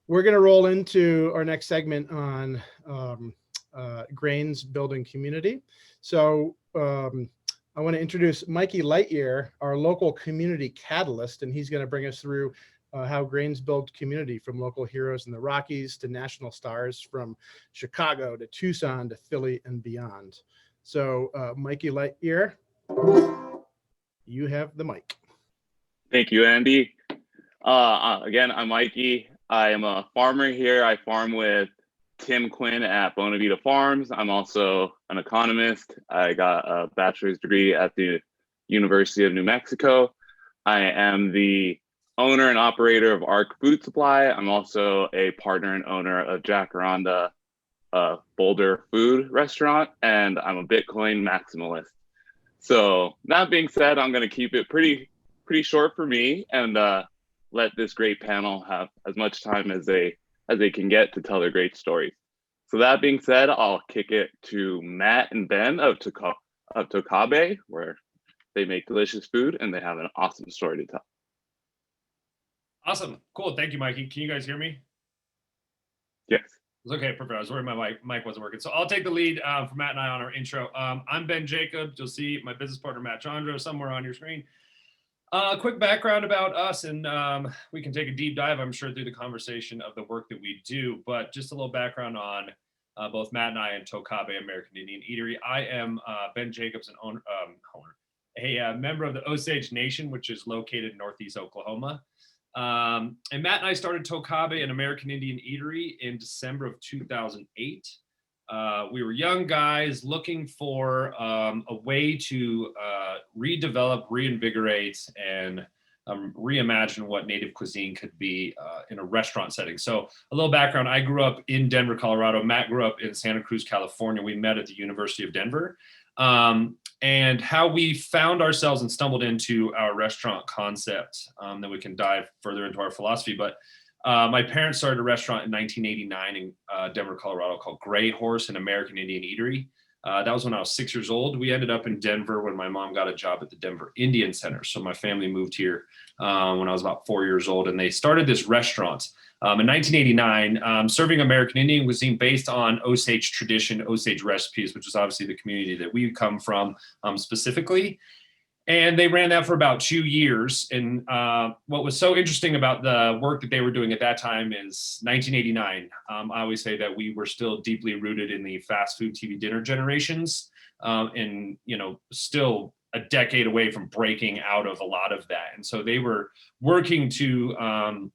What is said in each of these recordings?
We're going to roll into our next segment on grains building community. So I want to introduce Mikey Lightyear, our local community catalyst, and he's going to bring us through how grains build community, from local heroes in the Rockies to national stars from Chicago to Tucson to Philly and beyond. So Mikey Lightyear, you have the mic. Thank you, Andy. Again, I'm Mikey. I am a farmer here. I farm with Tim Quinn at Bonavita Farms. I'm also an economist. I got a bachelor's degree at the University of New Mexico. I am the owner and operator of Arc Food Supply. I'm also a partner and owner of Jacaranda Boulder Food Restaurant, and I'm a Bitcoin maximalist. So that being said, I'm going to keep it pretty short for me and let this great panel have as much time as they can get to tell their great stories. So that being said, I'll kick it to Matt and Ben of Tocabe, where they make delicious food and they have an awesome story to tell. Awesome. Cool. Thank you, Mikey. Can you guys hear me? Yes. Okay, perfect. I was worried my mic wasn't working. So I'll take the lead for Matt and I on our intro. I'm Ben Jacobs. You'll see my business partner, Matt Chandra, somewhere on your screen. Quick background about us, and we can take a deep dive, I'm sure, through the conversation of the work that we do, but just a little background on both Matt and I and Tocabe, American Indian Eatery. I am Ben Jacobs, a member of the Osage Nation, which is located in Northeast Oklahoma. And Matt and I started Tocabe, an American Indian Eatery, in December of 2008. We were young guys looking for a way to redevelop, reinvigorate, and reimagine what Native cuisine could be in a restaurant setting. So a little background, I grew up in Denver, Colorado. Matt grew up in Santa Cruz, California. We met at the University of Denver. And how we found ourselves and stumbled into our restaurant concept, then we can dive further into our philosophy. But my parents started a restaurant in 1989 in Denver, Colorado called Gray Horse, an American Indian Eatery. That was when I was 6 years old. We ended up in Denver when my mom got a job at the Denver Indian Center. So my family moved here when I was about 4 years old, and they started this restaurant in 1989, serving American Indian cuisine based on Osage tradition, Osage recipes, which is obviously the community that we come from specifically. And they ran that for about 2 years. And what was so interesting about the work that they were doing at that time is 1989. I always say that we were still deeply rooted in the fast food TV dinner generations, and still a decade away from breaking out of a lot of that. And so they were working to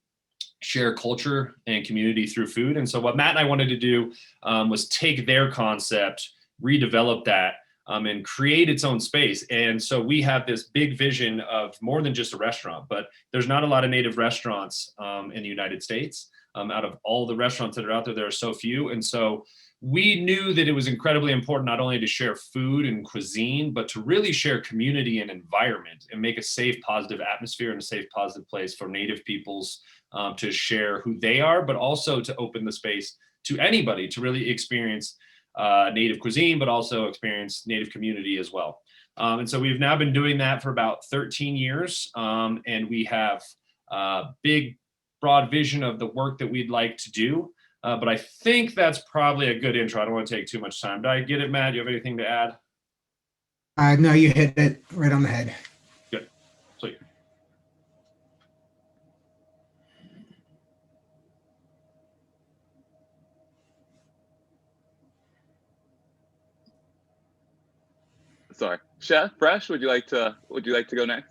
share culture and community through food. And so what Matt and I wanted to do was take their concept, redevelop that, and create its own space. And so we have this big vision of more than just a restaurant, but there's not a lot of Native restaurants in the United States. Out of all the restaurants that are out there, there are so few. And so we knew that it was incredibly important not only to share food and cuisine, but to really share community and environment and make a safe, positive atmosphere and a safe, positive place for Native peoples to share who they are, but also to open the space to anybody to really experience Native cuisine, but also experience Native community as well. And so we've now been doing that for about 13 years. And we have a big, broad vision of the work that we'd like to do. But I think that's probably a good intro. I don't want to take too much time. Did I get it, Matt? Do you have anything to add? No, you hit it right on the head. Good. Sweet. Sorry, Chef Fresh, would you like to go next?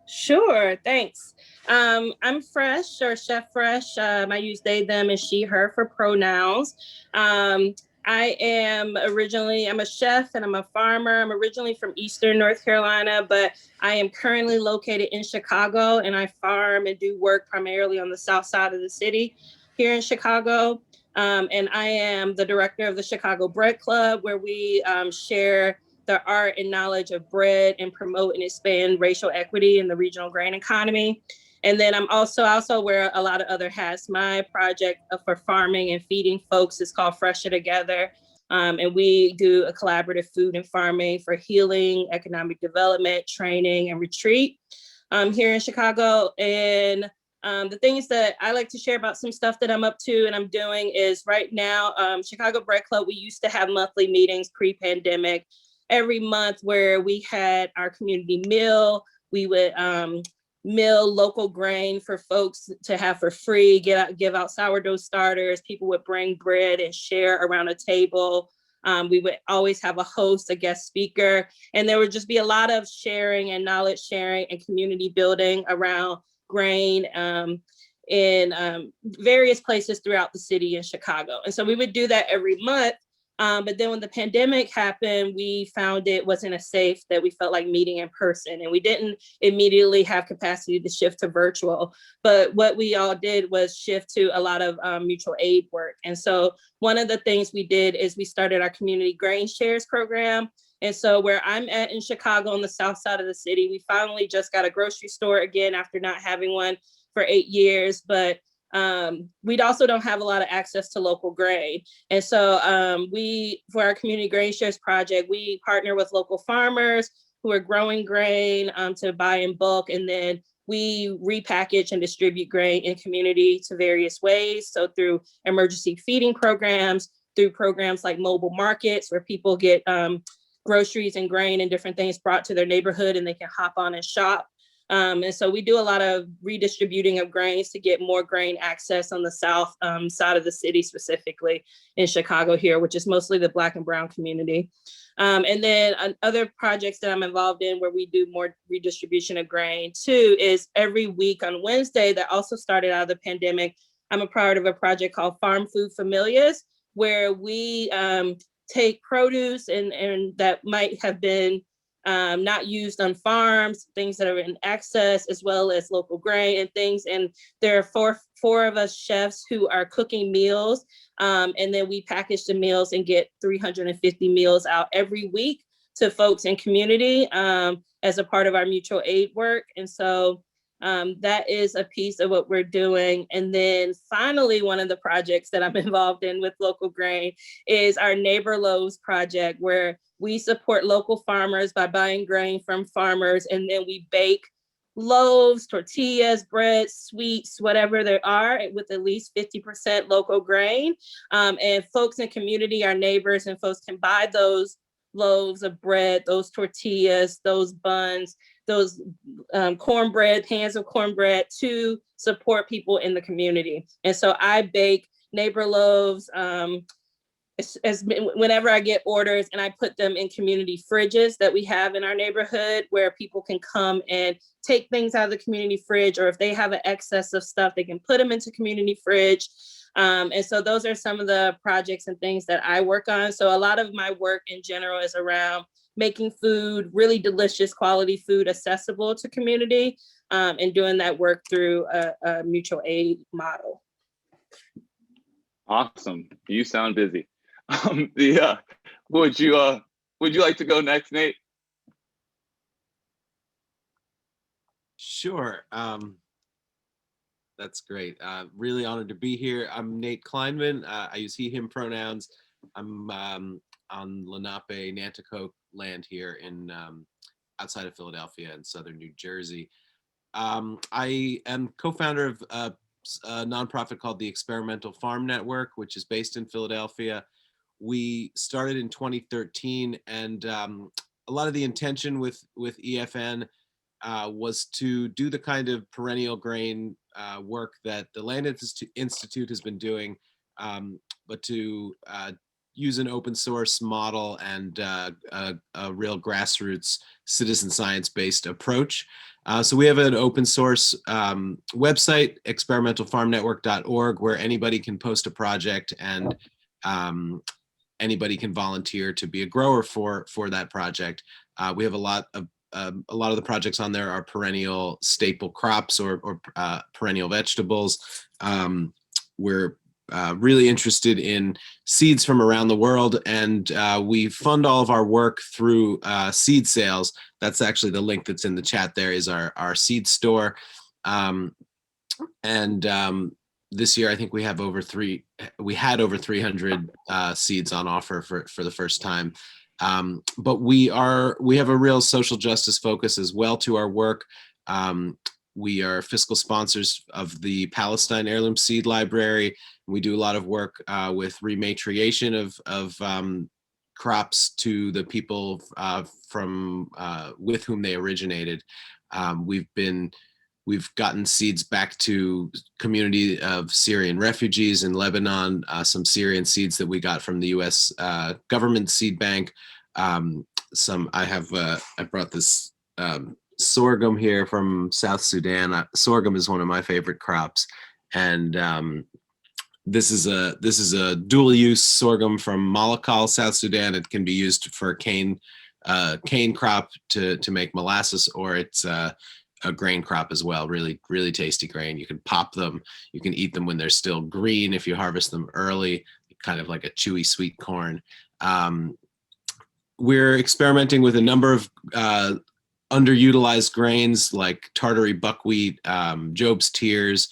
Sure, thanks. I'm Fresh, or Chef Fresh. I use they, them, and she, her for pronouns. I'm a chef and I'm a farmer. I'm originally from Eastern North Carolina, but I am currently located in Chicago, and I farm and do work primarily on the south side of the city here in Chicago. And I am the director of the Chicago Bread Club, where we share the art and knowledge of bread and promote and expand racial equity in the regional grain economy. And then I also wear a lot of other hats. My project for farming and feeding folks is called Fresher Together. And we do a collaborative food and farming for healing, economic development, training, and retreat here in Chicago. And The things that I like to share about some stuff that I'm up to and I'm doing is right now, Chicago Bread Club, we used to have monthly meetings pre-pandemic every month where we had our community meal. We would mill local grain for folks to have for free, give out sourdough starters. People would bring bread and share around a table. We would always have a host, a guest speaker, and there would just be a lot of sharing and knowledge sharing and community building around grain in various places throughout the city in Chicago. And so we would do that every month. But then when the pandemic happened, we found it wasn't as safe that we felt like meeting in person, and we didn't immediately have capacity to shift to virtual. But what we all did was shift to a lot of mutual aid work. And so one of the things we did is we started our community grain shares program. And so where I'm at in Chicago on the south side of the city, we finally just got a grocery store again after not having one for 8 years. But we also don't have a lot of access to local grain. And so for our community grain shares project, we partner with local farmers who are growing grain to buy in bulk. And then we repackage and distribute grain in community to various ways. So through emergency feeding programs, through programs like mobile markets where people get groceries and grain and different things brought to their neighborhood and they can hop on and shop. And so we do a lot of redistributing of grains to get more grain access on the south side of the city, specifically in Chicago here, which is mostly the Black and brown community. And then other projects that I'm involved in where we do more redistribution of grain too is every week on Wednesday, that also started out of the pandemic. I'm a part of a project called Farm Food Familias, where we take produce and that might have been not used on farms, things that are in excess, as well as local grain and things. And there are four of us chefs who are cooking meals. And then we package the meals and get 350 meals out every week to folks in community as a part of our mutual aid work. And so that is a piece of what we're doing. And then finally, one of the projects that I'm involved in with local grain is our Neighbor Loaves project, where we support local farmers by buying grain from farmers, and then we bake loaves, tortillas, bread, sweets, whatever there are, with at least 50% local grain. And folks in community, our neighbors and folks, can buy those loaves of bread, those tortillas, those buns, those cornbread, pans of cornbread, to support people in the community. And so I bake Neighbor Loaves whenever I get orders, and I put them in community fridges that we have in our neighborhood, where people can come and take things out of the community fridge, or if they have an excess of stuff, they can put them into community fridge. And so those are some of the projects and things that I work on. So a lot of my work in general is around making food, really delicious quality food, accessible to community, and doing that work through a mutual aid model. Awesome. You sound busy. Would you like to go next, Nate? Sure. That's great. Really honored to be here. I'm Nate Kleinman. I use he, him pronouns. I'm on Lenape, Nanticoke land here in outside of Philadelphia in southern New Jersey. I am co-founder of a nonprofit called the Experimental Farm Network, which is based in Philadelphia. We started in 2013, and a lot of the intention with EFN was to do the kind of perennial grain work that the Land Institute has been doing, but to use an open source model and a real grassroots citizen science-based approach. So we have an open source website, experimentalfarmnetwork.org, where anybody can post a project, and anybody can volunteer to be a grower for that project. We have a lot of the projects on there are perennial staple crops or perennial vegetables. We're really interested in seeds from around the world, and we fund all of our work through seed sales. That's actually the link that's in the chat. There is our seed store. This year, I think we had over 300 seeds on offer for the first time. But we have a real social justice focus as well to our work. we are fiscal sponsors of the Palestine Heirloom Seed Library. We do a lot of work with rematriation of crops to the people from with whom they originated. We've gotten seeds back to community of Syrian refugees in Lebanon, some Syrian seeds that we got from the U.S. Government seed bank. I brought this sorghum here from South Sudan. Sorghum is one of my favorite crops, and this is a dual use sorghum from Malakal, South Sudan. It can be used for cane crop to make molasses, or it's a grain crop as well. Really, really tasty grain. You can pop them. You can eat them when they're still green if you harvest them early, kind of like a chewy sweet corn. We're experimenting with a number of underutilized grains like Tartary buckwheat, Job's tears.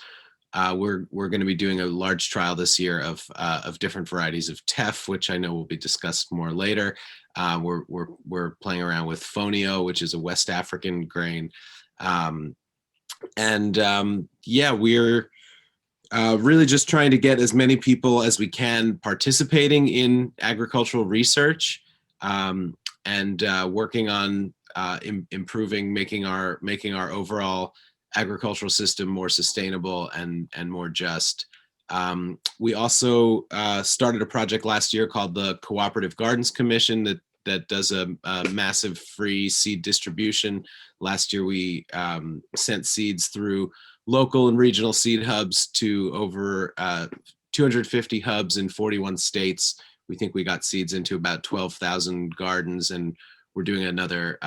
We're going to be doing a large trial this year of different varieties of teff, which I know will be discussed more later. We're playing around with fonio, which is a West African grain. We're really just trying to get as many people as we can participating in agricultural research, and working on improving, making our overall agricultural system more sustainable and more just. We also started a project last year called the Cooperative Gardens Commission that does a massive free seed distribution. Last year we sent seeds through local and regional seed hubs to over 250 hubs in 41 states. We think we got seeds into about 12,000 gardens, and we're doing another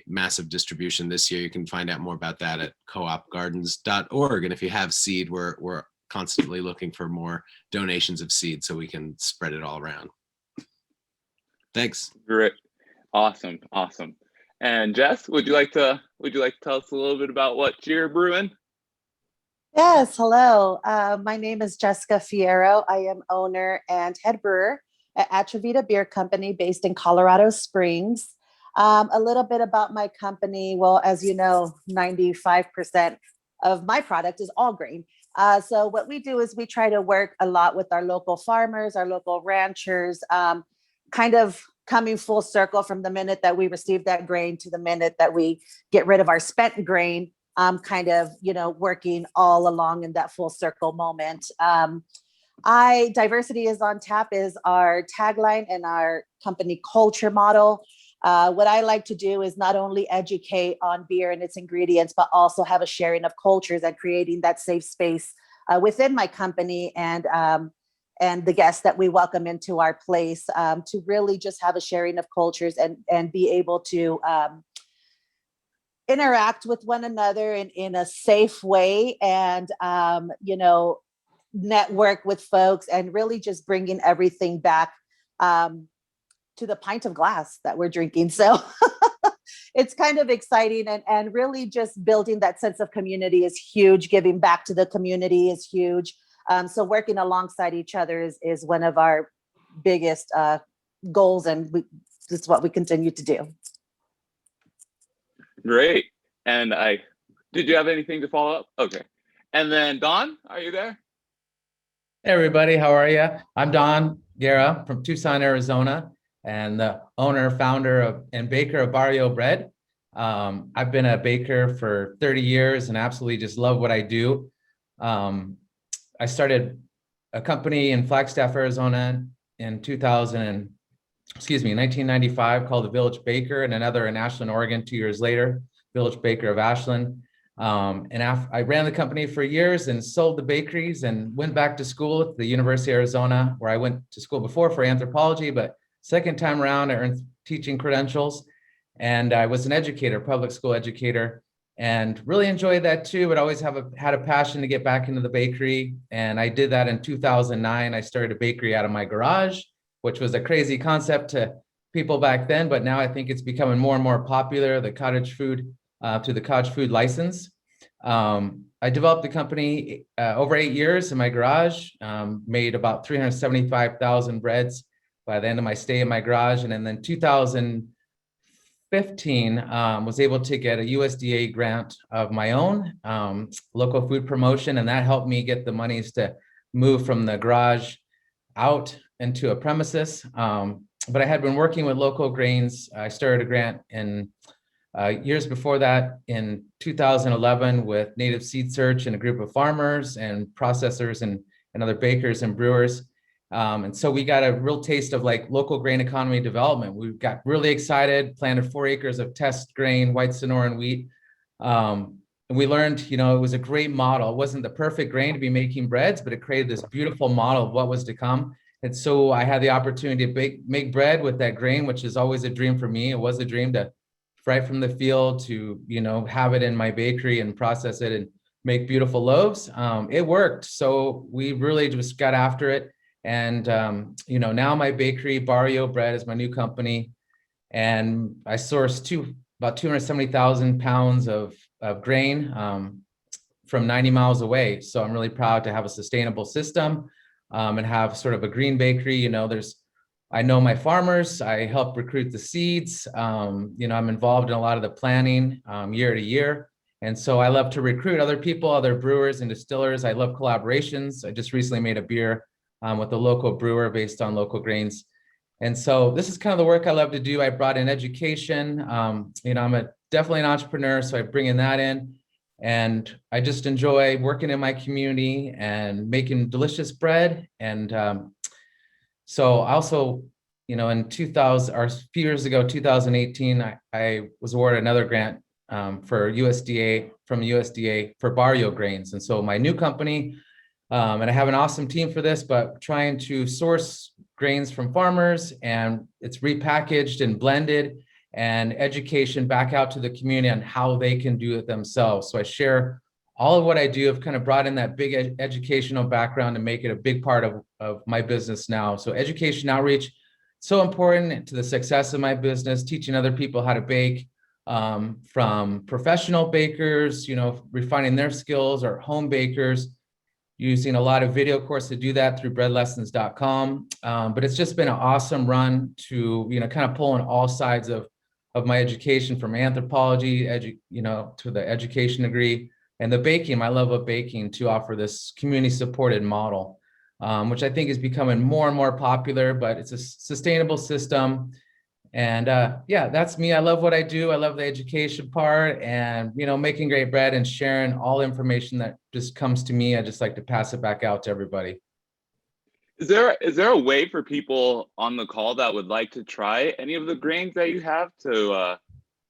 massive distribution this year. You can find out more about that at coopgardens.org. And if you have seed, we're constantly looking for more donations of seed so we can spread it all around. Thanks. Great. Awesome. And Jess, would you like to tell us a little bit about what you're brewing? Yes, hello. My name is Jessica Fiero. I am owner and head brewer at Atrevida Beer Company based in Colorado Springs. A little bit about my company. Well, as you know, 95% of my product is all grain. So what we do is we try to work a lot with our local farmers, our local ranchers, kind of coming full circle from the minute that we receive that grain to the minute that we get rid of our spent grain, kind of, working all along in that full circle moment. Diversity is on tap is our tagline and our company culture model. What I like to do is not only educate on beer and its ingredients, but also have a sharing of cultures and creating that safe space within my company and the guests that we welcome into our place, to really just have a sharing of cultures and be able to interact with one another in a safe way, and network with folks, and really just bringing everything back to the pint of glass that we're drinking. So it's kind of exciting, and really just building that sense of community is huge. Giving back to the community is huge. So working alongside each other is one of our biggest goals, and this is what we continue to do. Great. And did you have anything to follow up? Okay. And then Don, are you there? Hey everybody, how are you? I'm Don Guerra from Tucson, Arizona, and the owner, founder and baker of Barrio Bread. I've been a baker for 30 years and absolutely just love what I do. I started a company in Flagstaff, Arizona in 1995 called the Village Baker, and another in Ashland, Oregon 2 years later, Village Baker of Ashland. I ran the company for years and sold the bakeries and went back to school at the University of Arizona, where I went to school before for anthropology, but second time around I earned teaching credentials, and I was an educator, public school educator, and really enjoyed that too, but always had a passion to get back into the bakery. And I did that in 2009. I started a bakery out of my garage, which was a crazy concept to people back then, but now I think it's becoming more and more popular, the cottage food to the cottage food license. I developed the company over 8 years in my garage, made about 375,000 breads by the end of my stay in my garage. And then 2015, 2015, was able to get a USDA grant of my own, local food promotion, and that helped me get the monies to move from the garage out into a premises. But I had been working with local grains. I started a grant in years before that in 2011 with Native Seed Search and a group of farmers and processors and other bakers and brewers. And so we got a real taste of like local grain economy development. We got really excited, planted 4 acres of test grain, white Sonoran wheat. And we learned, you know, it was a great model. It wasn't the perfect grain to be making breads, but it created this beautiful model of what was to come. And so I had the opportunity to make bread with that grain, which is always a dream for me. It was a dream to right from the field to, you know, have it in my bakery and process it and make beautiful loaves. It worked. So we really just got after it. And, you know, now my bakery, Barrio Bread, is my new company. And I source about 270,000 pounds of grain from 90 miles away. So I'm really proud to have a sustainable system and have sort of a green bakery. You know, I know my farmers, I help recruit the seeds. You know, I'm involved in a lot of the planning year to year. And so I love to recruit other people, other brewers and distillers. I love collaborations. I just recently made a beer with a local brewer based on local grains. And so this is kind of the work I love to do. I brought in education. You know, I'm definitely an entrepreneur, so I bring in that in. And I just enjoy working in my community and making delicious bread. And so also, you know, in 2000, or a few years ago, 2018, I was awarded another grant for USDA, from USDA for Barrio grains. And so my new company, and I have an awesome team for this, but trying to source grains from farmers, and it's repackaged and blended, and education back out to the community on how they can do it themselves. So I share all of what I do. I've kind of brought in that big educational background to make it a big part of my business now. So education outreach, so important to the success of my business, teaching other people how to bake, from professional bakers, you know, refining their skills, or home bakers, using a lot of video course to do that through breadlessons.com. But it's just been an awesome run to, you know, kind of pulling all sides of my education, from anthropology, you know, to the education degree, and the baking, my love of baking, to offer this community supported model, which I think is becoming more and more popular, but it's a sustainable system. And yeah, that's me. I love what I do. I love the education part, and, you know, making great bread and sharing all information that just comes to me. I just like to pass it back out to everybody. Is there a way for people on the call that would like to try any of the grains that you have to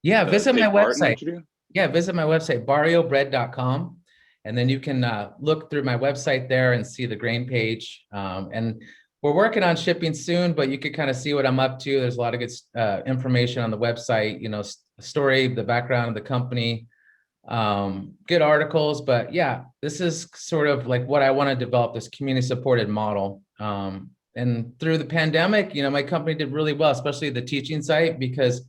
yeah, visit my take part in what website. you do? Yeah, visit my website, barriobread.com. And then you can look through my website there and see the grain page. And we're working on shipping soon, but you could kind of see what I'm up to. There's a lot of good information on the website, you know, story, the background of the company, good articles. But yeah, this is sort of like what I want to develop, this community supported model. And through the pandemic, you know, my company did really well, especially the teaching site, because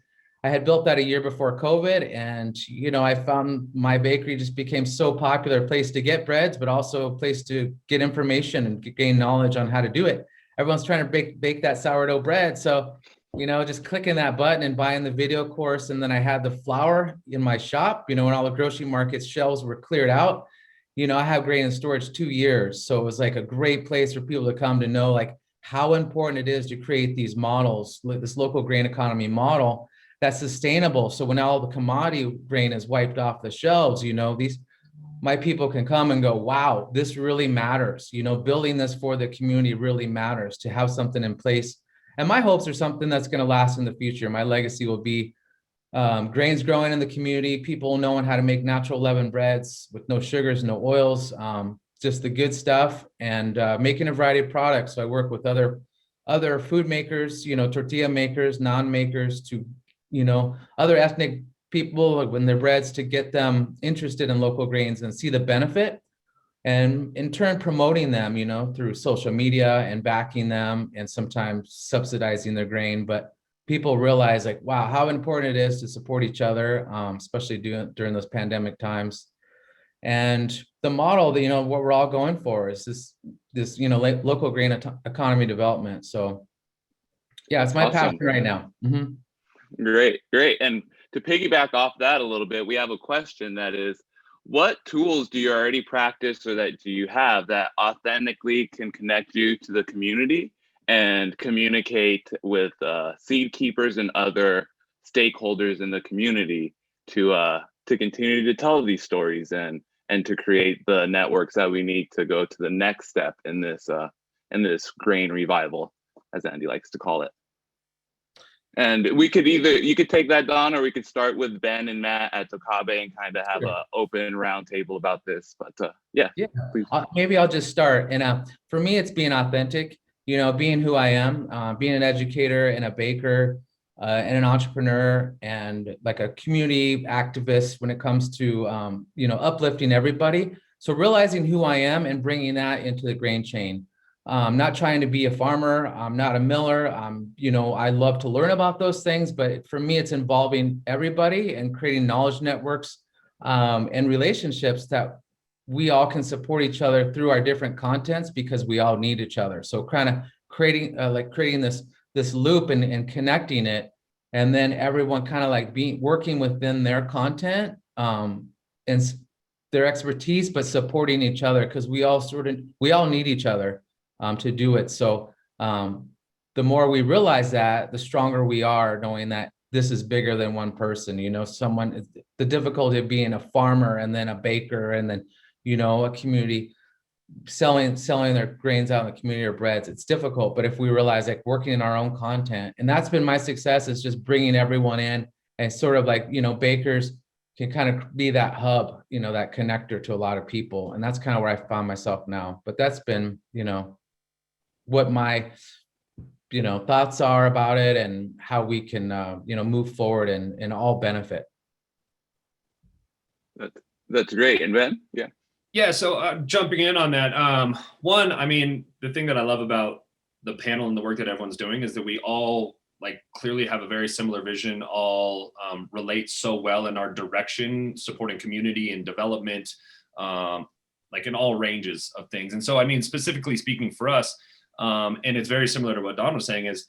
I had built that a year before COVID. And, you know, I found my bakery just became so popular, a place to get breads, but also a place to get information and gain knowledge on how to do it. Everyone's trying to bake that sourdough bread. So, you know, just clicking that button and buying the video course. And then I had the flour in my shop, you know, when all the grocery markets shelves were cleared out, you know, I have grain in storage 2 years. So it was like a great place for people to come to know like how important it is to create these models, like this local grain economy model that's sustainable. So when all the commodity grain is wiped off the shelves, you know, my people can come and go, wow, this really matters. You know, building this for the community really matters, to have something in place. And my hopes are something that's going to last in the future. My legacy will be grains growing in the community, people knowing how to make natural leavened breads with no sugars, no oils, just the good stuff, and making a variety of products. So I work with other food makers, you know, tortilla makers, naan makers, to, you know, other ethnic people when their breads, to get them interested in local grains and see the benefit, and in turn promoting them, you know, through social media and backing them, and sometimes subsidizing their grain. But people realize like, wow, how important it is to support each other, especially during those pandemic times. And the model that, you know, what we're all going for is this, you know, local grain economy development. So yeah, it's my Awesome. passion right now. Mm-hmm. Great, great. And to piggyback off that a little bit, we have a question that is, what tools do you already practice or that do you have that authentically can connect you to the community and communicate with seed keepers and other stakeholders in the community to continue to tell these stories and to create the networks that we need to go to the next step in this grain revival, as Andy likes to call it. And we could you could take that, Don, or we could start with Ben and Matt at Tocabe and kind of have Sure. an open roundtable about this. But yeah, please. Maybe I'll just start. And for me, it's being authentic, being who I am, being an educator and a baker and an entrepreneur and like a community activist when it comes to, uplifting everybody. So realizing who I am and bringing that into the grain chain. Not trying to be a farmer. I'm not a miller. I love to learn about those things, but for me, it's involving everybody and creating knowledge networks and relationships that we all can support each other through our different contents because we all need each other. So kind of creating this loop and connecting it, and then everyone kind of like working within their content and their expertise, but supporting each other because we all need each other to do it. So the more we realize that, the stronger we are, knowing that this is bigger than one person. The difficulty of being a farmer and then a baker and then a community selling their grains out in the community or breads. It's difficult, but if we realize like working in our own content, and that's been my success, is just bringing everyone in and sort of like bakers can kind of be that hub, that connector to a lot of people, and that's kind of where I found myself now. But that's been what my thoughts are about it and how we can move forward and all benefit. That's great. And Ben? Yeah, so jumping in on that, one, I mean, the thing that I love about the panel and the work that everyone's doing is that we all clearly have a very similar vision, all relate so well in our direction, supporting community and development, in all ranges of things. And so, I mean, specifically speaking for us, and it's very similar to what Don was saying is,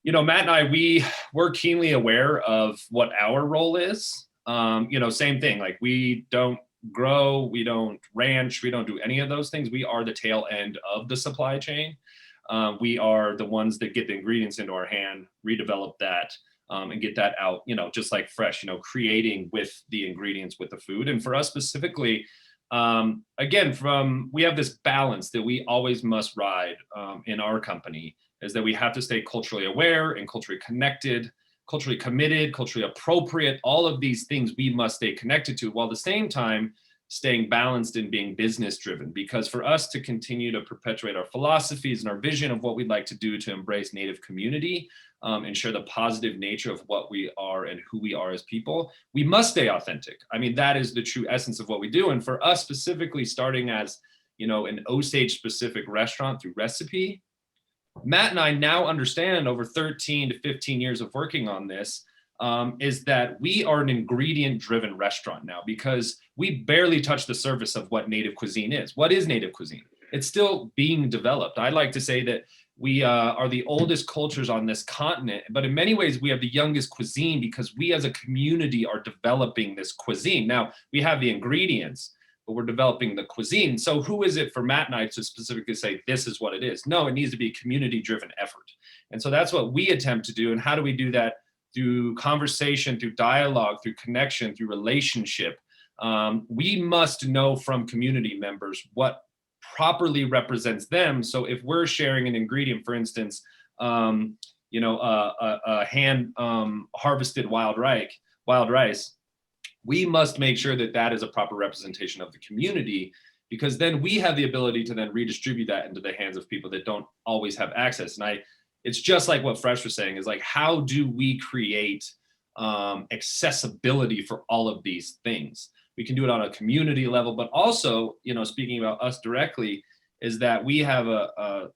Matt and I, we're keenly aware of what our role is. Same thing, we don't grow, we don't ranch, we don't do any of those things. We are the tail end of the supply chain. We are the ones that get the ingredients into our hand, redevelop that, and get that out, just like fresh, creating with the ingredients, with the food. And for us specifically, again, we have this balance that we always must ride in our company, is that we have to stay culturally aware and culturally connected, culturally committed, culturally appropriate. All of these things we must stay connected to, while at the same time staying balanced and being business driven. Because for us to continue to perpetuate our philosophies and our vision of what we'd like to do to embrace Native community and share the positive nature of what we are and who we are as people, we must stay authentic. I mean, that is the true essence of what we do. And for us specifically, starting as an Osage specific restaurant through recipe, Matt and I now understand, over 13 to 15 years of working on this, is that we are an ingredient driven restaurant now, because we barely touch the surface of what Native cuisine is. What is Native cuisine? It's still being developed. I like to say that we are the oldest cultures on this continent, but in many ways we have the youngest cuisine, because we as a community are developing this cuisine. Now we have the ingredients, but we're developing the cuisine. So who is it for Matt and I to specifically say, this is what it is? No, it needs to be a community-driven effort. And so that's what we attempt to do. And how do we do that? Through conversation, through dialogue, through connection, through relationship. We must know from community members what properly represents them. So if we're sharing an ingredient, for instance, a hand harvested wild rice, we must make sure that that is a proper representation of the community, because then we have the ability to then redistribute that into the hands of people that don't always have access. And it's just like what Fresh was saying, is like, how do we create accessibility for all of these things? We can do it on a community level, but also, speaking about us directly, is that we have a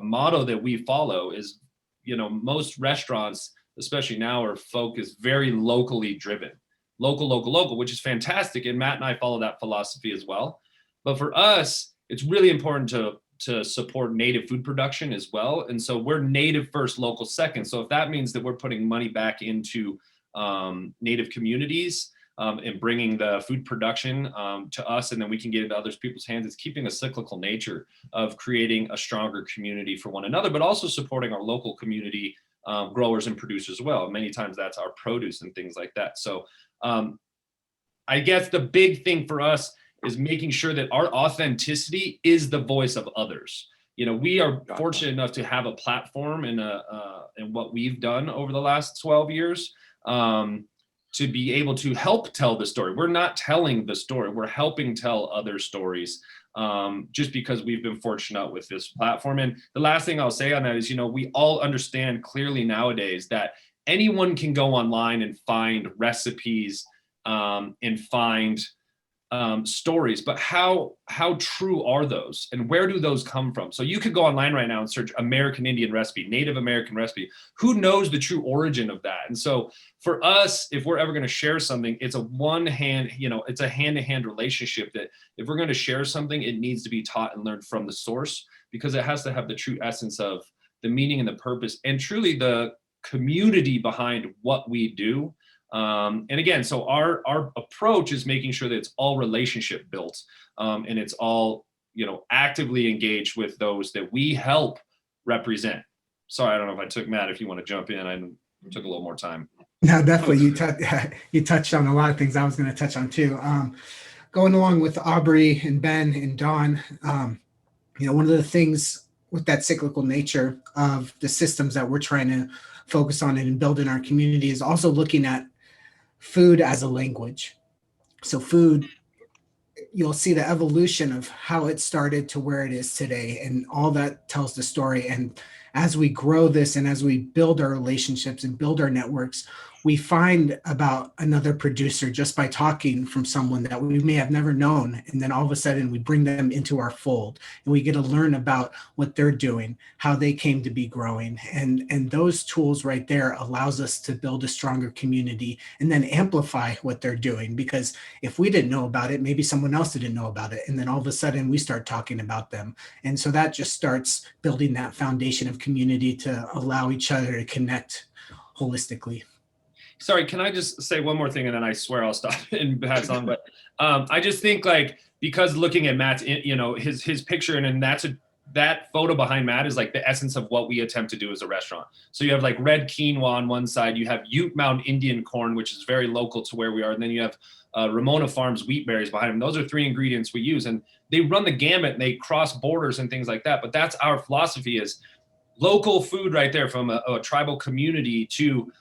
motto that we follow is, most restaurants, especially now, are focused very locally driven. Local, which is fantastic. And Matt and I follow that philosophy as well. But for us, it's really important to to support native food production as well. And so we're native first, local second. So if that means that we're putting money back into native communities and bringing the food production to us, and then we can get into other people's hands, it's keeping a cyclical nature of creating a stronger community for one another, but also supporting our local community growers and producers as well. Many times that's our produce and things like that. So I guess the big thing for us is making sure that our authenticity is the voice of others. You know, we are fortunate enough to have a platform and what we've done over the last 12 years to be able to help tell the story. We're not telling the story, we're helping tell other stories just because we've been fortunate with this platform. And the last thing I'll say on that is, you know, we all understand clearly nowadays that anyone can go online and find recipes and find stories, but how true are those and where do those come from? So you could go online right now and search American Indian recipe, Native American recipe. Who knows the true origin of that? And so for us, if we're ever going to share something, it's it's a hand-to-hand relationship that if we're going to share something, it needs to be taught and learned from the source, because it has to have the true essence of the meaning and the purpose and truly the community behind what we do. And again, so our approach is making sure that it's all relationship built and it's all, you know, actively engaged with those that we help represent. Sorry, I don't know if I took Matt, if you want to jump in, I took a little more time. No, definitely. You touched on a lot of things I was going to touch on too. Going along with Aubrey and Ben and Don, you know, one of the things with that cyclical nature of the systems that we're trying to focus on and build in our community is also looking at food as a language. So food, you'll see the evolution of how it started to where it is today, and all that tells the story. And as we grow this and as we build our relationships and build our networks, we find about another producer just by talking from someone that we may have never known. And then all of a sudden we bring them into our fold and we get to learn about what they're doing, how they came to be growing. And those tools right there allows us to build a stronger community and then amplify what they're doing. Because if we didn't know about it, maybe someone else didn't know about it. And then all of a sudden we start talking about them. And so that just starts building that foundation of community to allow each other to connect holistically. Sorry, can I just say one more thing and then I swear I'll stop and pass on. But I just think, like, because looking at Matt's, you know, his picture and that photo behind Matt is like the essence of what we attempt to do as a restaurant. So you have like red quinoa on one side, you have Ute Mound Indian corn, which is very local to where we are. And then you have Ramona Farms wheat berries behind them. Those are 3 ingredients we use, and they run the gamut and they cross borders and things like that. But that's our philosophy, is local food right there from a tribal community to,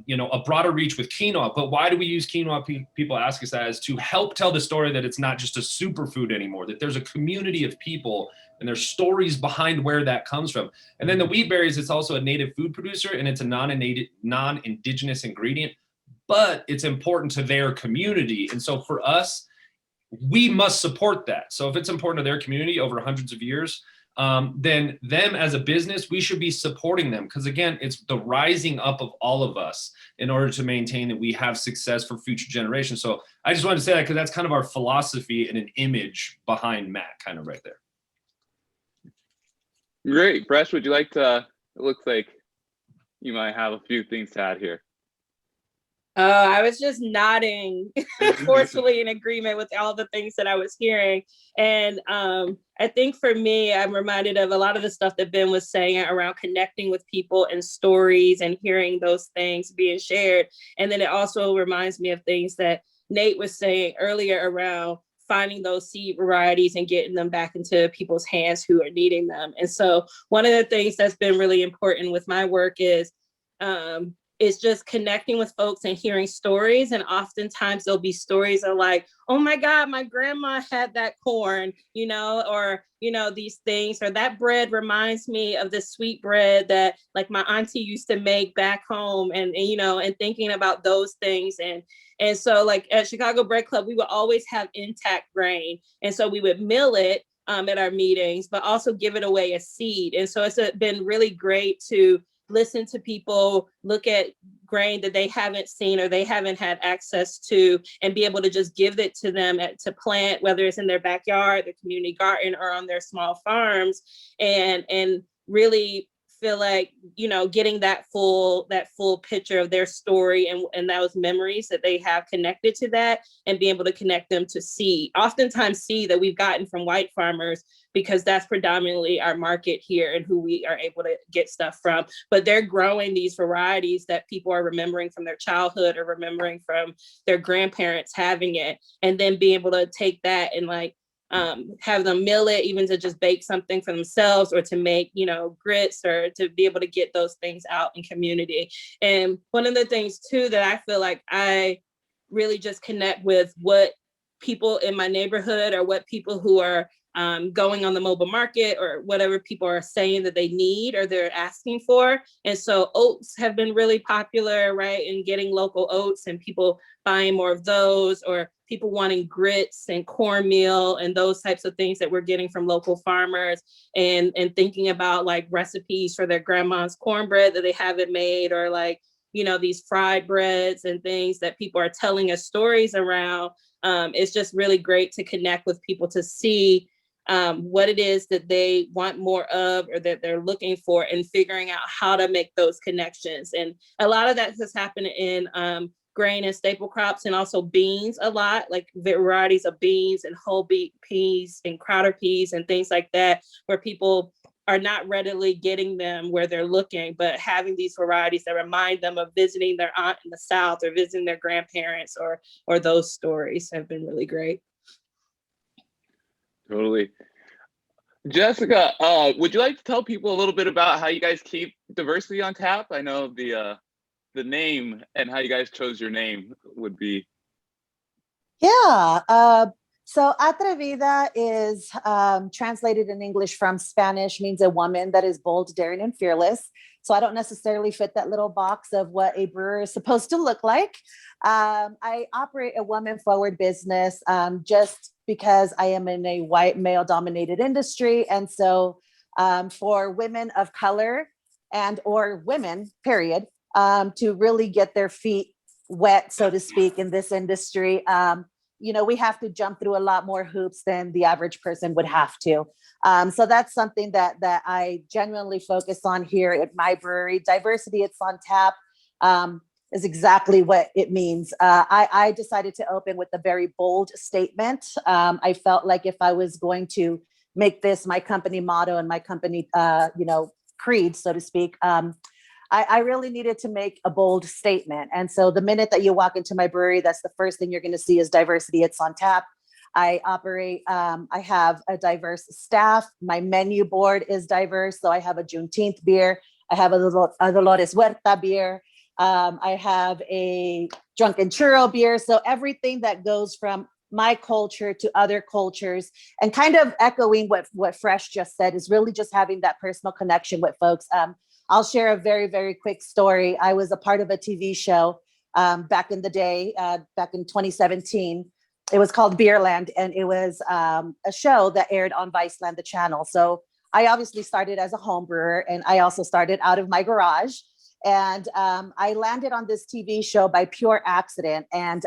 you know, a broader reach with quinoa. But why do we use quinoa? People ask us that, is to help tell the story that it's not just a superfood anymore, that there's a community of people and there's stories behind where that comes from. And then the wheat berries, it's also a native food producer and it's a non-indigenous ingredient, but it's important to their community. And so for us, we must support that. So if it's important to their community over hundreds of years, then them as a business, we should be supporting them. Because again, it's the rising up of all of us in order to maintain that we have success for future generations. So I just wanted to say that because that's kind of our philosophy and an image behind Matt kind of right there. Great. Bresh, would you like to, it looks like you might have a few things to add here. I was just nodding forcefully in agreement with all the things that I was hearing. And I think for me, I'm reminded of a lot of the stuff that Ben was saying around connecting with people and stories and hearing those things being shared. And then it also reminds me of things that Nate was saying earlier around finding those seed varieties and getting them back into people's hands who are needing them. And so one of the things that's been really important with my work is just connecting with folks and hearing stories. And oftentimes there'll be stories of like, oh my God, my grandma had that corn, you know, or, you know, these things, or that bread reminds me of the sweet bread that like my auntie used to make back home, and you know, and thinking about those things. And so like at Chicago Bread Club, we would always have intact grain. And so we would mill it at our meetings, but also give it away as seed. And so it's been really great to listen to people, look at grain that they haven't seen or they haven't had access to, and be able to just give it to them to plant, whether it's in their backyard, their community garden, or on their small farms, and really feel like, you know, getting that full picture of their story and those memories that they have connected to that, and be able to connect them to seed. Oftentimes seed that we've gotten from white farmers, because that's predominantly our market here and who we are able to get stuff from. But they're growing these varieties that people are remembering from their childhood or remembering from their grandparents having it, and then being able to take that and like have them mill it, even to just bake something for themselves, or to make, you know, grits, or to be able to get those things out in community. And one of the things too that I feel like I really just connect with what people in my neighborhood, or what people who are going on the mobile market, or whatever people are saying that they need or they're asking for. And so oats have been really popular, right? And getting local oats and people buying more of those, or people wanting grits and cornmeal and those types of things that we're getting from local farmers, and thinking about like recipes for their grandma's cornbread that they haven't made, or like, you know, these fried breads and things that people are telling us stories around. It's just really great to connect with people to see what it is that they want more of, or that they're looking for, and figuring out how to make those connections. And a lot of that has happened in grain and staple crops, and also beans a lot, like varieties of beans and whole beet peas and crowder peas and things like that, where people are not readily getting them where they're looking, but having these varieties that remind them of visiting their aunt in the South, or visiting their grandparents, or those stories have been really great. Totally. Jessica, would you like to tell people a little bit about how you guys keep diversity on tap? I know the name and how you guys chose your name would be. Yeah. So Atrevida is translated in English from Spanish, means a woman that is bold, daring, and fearless. So I don't necessarily fit that little box of what a brewer is supposed to look like. I operate a woman-forward business just because I am in a white male-dominated industry. And so for women of color and or women, period, to really get their feet wet, so to speak, in this industry, you know, we have to jump through a lot more hoops than the average person would have to. So that's something that I genuinely focus on here at my brewery. Diversity, it's on tap, is exactly what it means. I decided to open with a very bold statement. I felt like if I was going to make this my company motto and my company, you know, creed, so to speak, I really needed to make a bold statement. And so the minute that you walk into my brewery, that's the first thing you're going to see is diversity. It's on tap. I operate, I have a diverse staff. My menu board is diverse. So I have a Juneteenth beer. I have a Dolores Huerta beer. I have a drunken churro beer. So everything that goes from my culture to other cultures, and kind of echoing what Fresh just said, is really just having that personal connection with folks. I'll share a very, very quick story. I was a part of a TV show back in the day, back in 2017. It was called BEERLAND, and it was a show that aired on VICELAND, the channel. So I obviously started as a home brewer, and I also started out of my garage. And I landed on this TV show by pure accident. And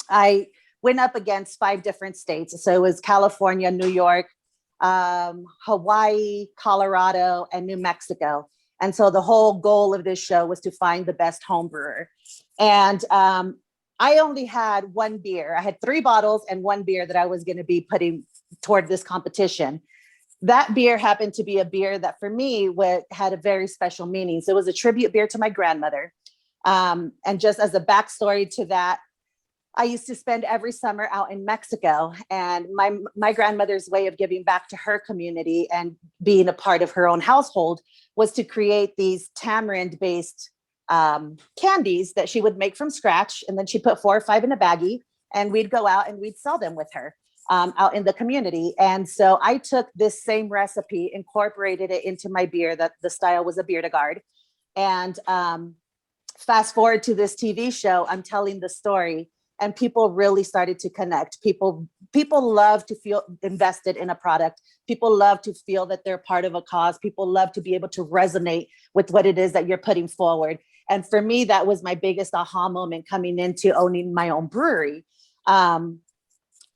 I went up against 5 different states. So it was California, New York, Hawaii, Colorado, and New Mexico. And so the whole goal of this show was to find the best home brewer. And I only had one beer. I had 3 bottles and 1 beer that I was going to be putting toward this competition. That beer happened to be a beer that for me had a very special meaning. So it was a tribute beer to my grandmother. And just as a backstory to that, I used to spend every summer out in Mexico, and my grandmother's way of giving back to her community and being a part of her own household was to create these tamarind-based candies that she would make from scratch. And then she put 4 or 5 in a baggie, and we'd go out and we'd sell them with her out in the community. And so I took this same recipe, incorporated it into my beer. That the style was a beer de garde. And fast forward to this TV show, I'm telling the story. and people really started to connect. People love to feel invested in a product. People love to feel that they're part of a cause. People love to be able to resonate with what it is that you're putting forward. And for me, that was my biggest aha moment coming into owning my own brewery.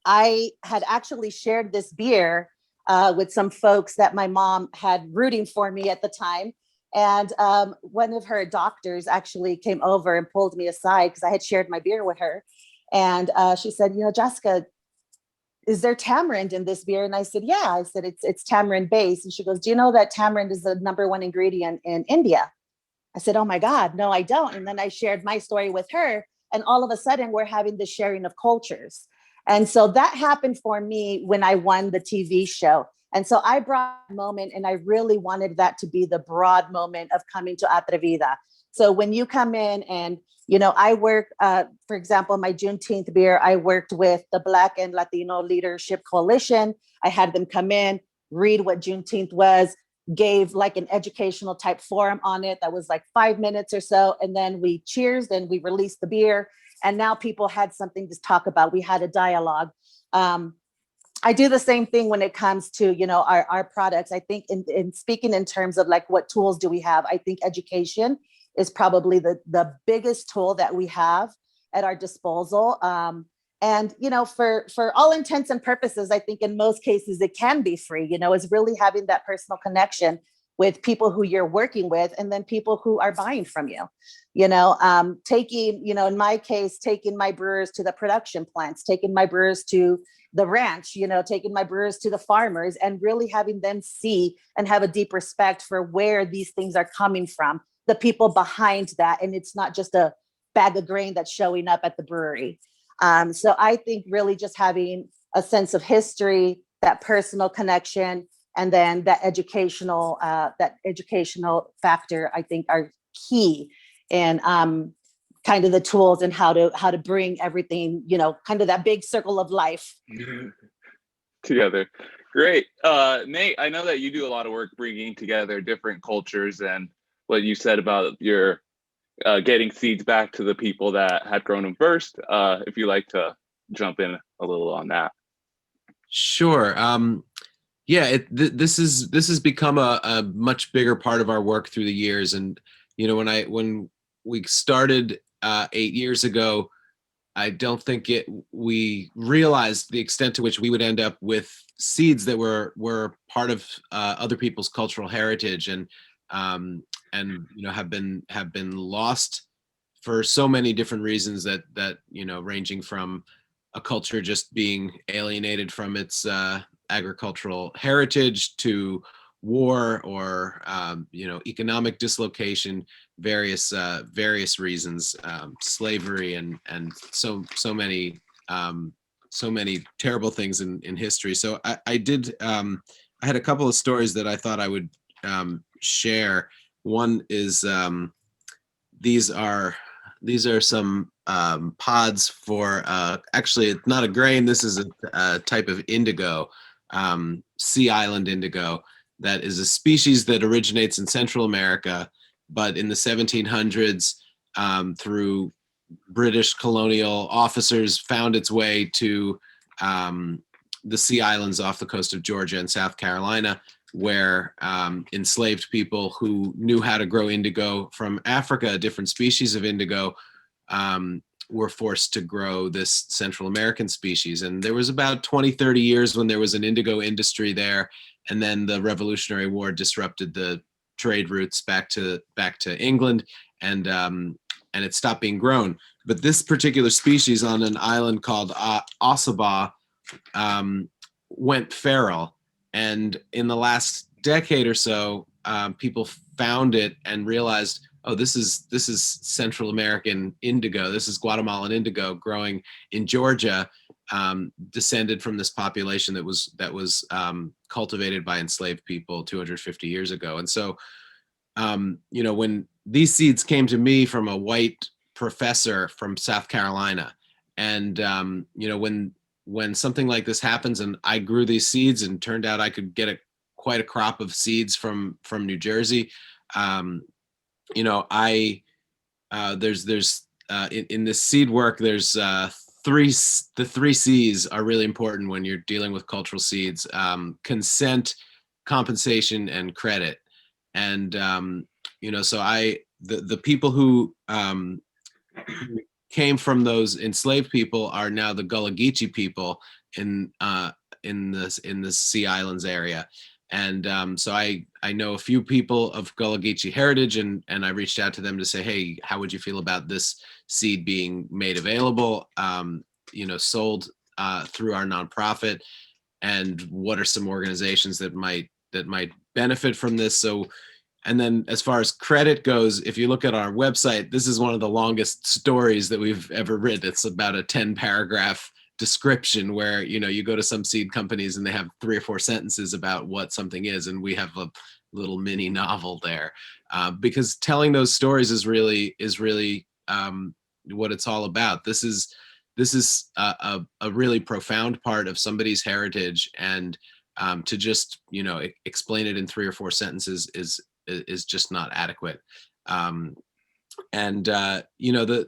I had actually shared this beer with some folks that my mom had rooting for me at the time. And one of her doctors actually came over and pulled me aside because I had shared my beer with her. And she said, you know, Jessica, is there tamarind in this beer? And I said, yeah. I said, it's tamarind based. And she goes, do you know that tamarind is the #1 ingredient in India? I said, oh my God, no, I don't. And then I shared my story with her. And all of a sudden we're having this sharing of cultures. And so that happened for me when I won the TV show. And so I brought a moment, and I really wanted that to be the broad moment of coming to Atrevida. So when you come in and, you know, I work, for example, my Juneteenth beer, I worked with the Black and Latino Leadership Coalition. I had them come in, read what Juneteenth was, gave like an educational type forum on it that was like 5 minutes or so. And then we cheersed and we released the beer. And now people had something to talk about. We had a dialogue. I do the same thing when it comes to, you know, our products. I think in speaking in terms of like, what tools do we have? I think education is probably the biggest tool that we have at our disposal. And, you know, for all intents and purposes, I think in most cases it can be free, you know, is really having that personal connection with people who you're working with, and then people who are buying from you, you know, taking, you know, in my case, taking my brewers to the production plants, taking my brewers to the ranch, you know, taking my brewers to the farmers, and really having them see and have a deep respect for where these things are coming from, the people behind that. And it's not just a bag of grain that's showing up at the brewery. So I think really just having a sense of history, that personal connection, and then that educational factor, I think, are key in kind of the tools and how to bring everything, you know, kind of that big circle of life together. Great. Nate, I know that you do a lot of work bringing together different cultures, and what you said about your getting seeds back to the people that had grown them first. If you'd like to jump in a little on that. Sure. Yeah, this has become a much bigger part of our work through the years. And, you know, when we started 8 years ago, I don't think we realized the extent to which we would end up with seeds that were part of other people's cultural heritage, and you know, have been lost for so many different reasons that you know, ranging from a culture just being alienated from its agricultural heritage to war or you know, economic dislocation, various reasons, slavery, and so many terrible things in history. So I had a couple of stories that I thought I would share. One is these are some pods for actually, it's not a grain. This is a type of indigo, sea island indigo, that is a species that originates in Central America, but in the 1700s, through British colonial officers, found its way to the sea islands off the coast of Georgia and South Carolina, where enslaved people who knew how to grow indigo from Africa, a different species of indigo, were forced to grow this Central American species. And there was about 20-30 years when there was an indigo industry there. And then the Revolutionary War disrupted the trade routes back to England, and it stopped being grown. But this particular species on an island called Ossabaw went feral. And in the last decade or so, people found it and realized, oh, this is Central American indigo. This is Guatemalan indigo growing in Georgia, descended from this population that was cultivated by enslaved people 250 years ago. And so, you know, when these seeds came to me from a white professor from South Carolina, and you know, when something like this happens, and I grew these seeds and turned out I could get quite a crop of seeds from New Jersey. You know, there's in this seed work, there's three C's are really important when you're dealing with cultural seeds: consent, compensation, and credit. And so the people who came from those enslaved people are now the Gullah Geechee people in the Sea Islands area. And so I know a few people of Gullah Geechee heritage, and I reached out to them to say, hey, how would you feel about this seed being made available, sold through our nonprofit, and what are some organizations that might benefit from this? So, and then as far as credit goes, if you look at our website, this is one of the longest stories that we've ever written. It's about a 10-paragraph description where you go to some seed companies and they have 3 or 4 sentences about what something is, and we have a little mini novel there, because telling those stories is really what it's all about. This is a really profound part of somebody's heritage, and to just explain it in 3 or 4 sentences is just not adequate. The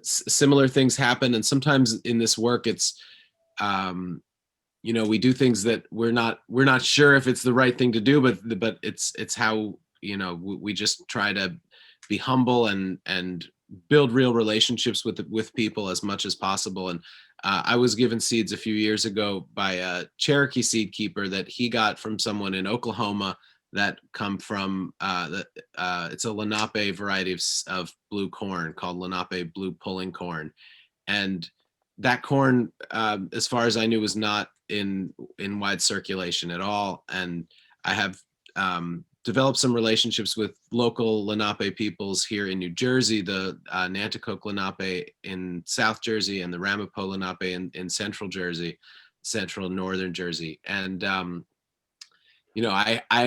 similar things happen, and sometimes in this work it's we do things that we're not sure if it's the right thing to do, but it's how we just try to be humble and build real relationships with people as much as possible. And I was given seeds a few years ago by a Cherokee seed keeper that he got from someone in Oklahoma that come from it's a Lenape variety of blue corn called Lenape blue pulling corn. And that corn, as far as I knew, was not in wide circulation at all. And I have developed some relationships with local Lenape peoples here in New Jersey, the Nanticoke Lenape in South Jersey, and the Ramapo Lenape in Central Jersey, Central and Northern Jersey. And I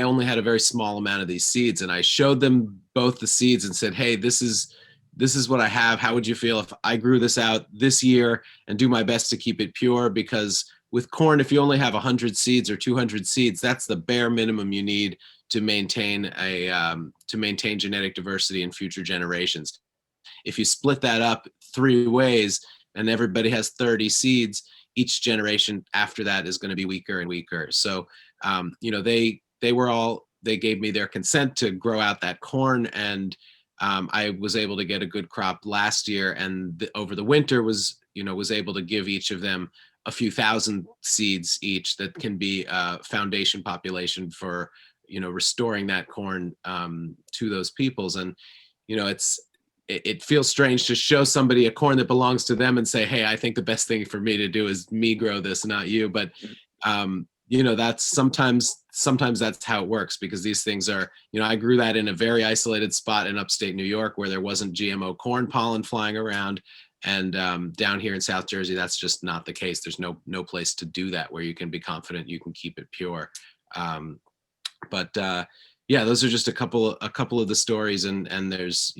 only had a very small amount of these seeds, and I showed them both the seeds and said, hey, this is what I have. How would you feel if I grew this out this year and do my best to keep it pure? Because with corn, if you only have 100 seeds or 200 seeds, that's the bare minimum you need to maintain genetic diversity in future generations. If you split that up 3 ways and everybody has 30 seeds, each generation after that is going to be weaker and weaker. So, they gave me their consent to grow out that corn, and I was able to get a good crop last year, and over the winter was able to give each of them a few thousand seeds each that can be a foundation population for restoring that corn to those peoples. And it feels strange to show somebody a corn that belongs to them and say, hey, I think the best thing for me to do is me grow this, not you. But that's sometimes that's how it works, because these things are, I grew that in a very isolated spot in upstate New York where there wasn't GMO corn pollen flying around. And down here in South Jersey, that's just not the case. There's no place to do that where you can be confident you can keep it pure. Those are just a couple of the stories, and there's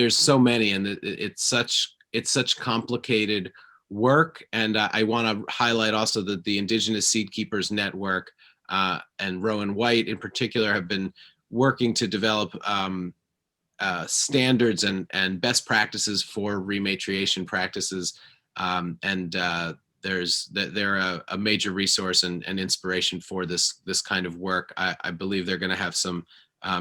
so many, and it's such complicated work. And I want to highlight also that the Indigenous Seed Keepers Network and Rowan White in particular have been working to develop standards and best practices for rematriation practices. They're a major resource and inspiration for this kind of work. I believe they're going to have some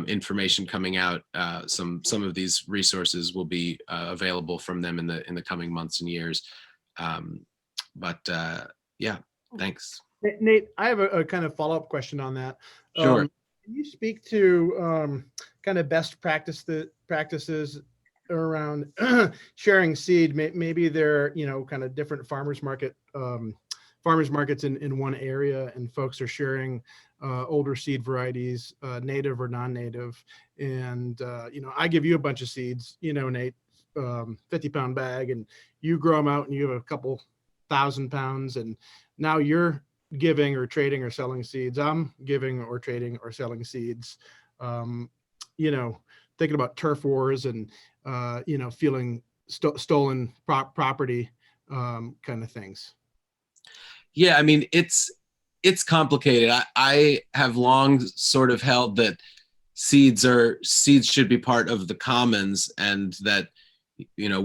information coming out. Some of these resources will be available from them in the coming months and years. Thanks. Nate, I have a kind of follow-up question on that. Sure. Can you speak to kind of best practices around sharing seed? Maybe they're kind of different farmers markets in one area, and folks are sharing older seed varieties, native or non-native. And I give you a bunch of seeds, Nate, 50-pound bag, and you grow them out and you have a couple 1,000 pounds, and now you're giving or trading or selling seeds. I'm giving or trading or selling seeds. Thinking about turf wars and feeling stolen property kind of things. Yeah, I mean, it's complicated. I have long sort of held that seeds should be part of the commons, and that you know,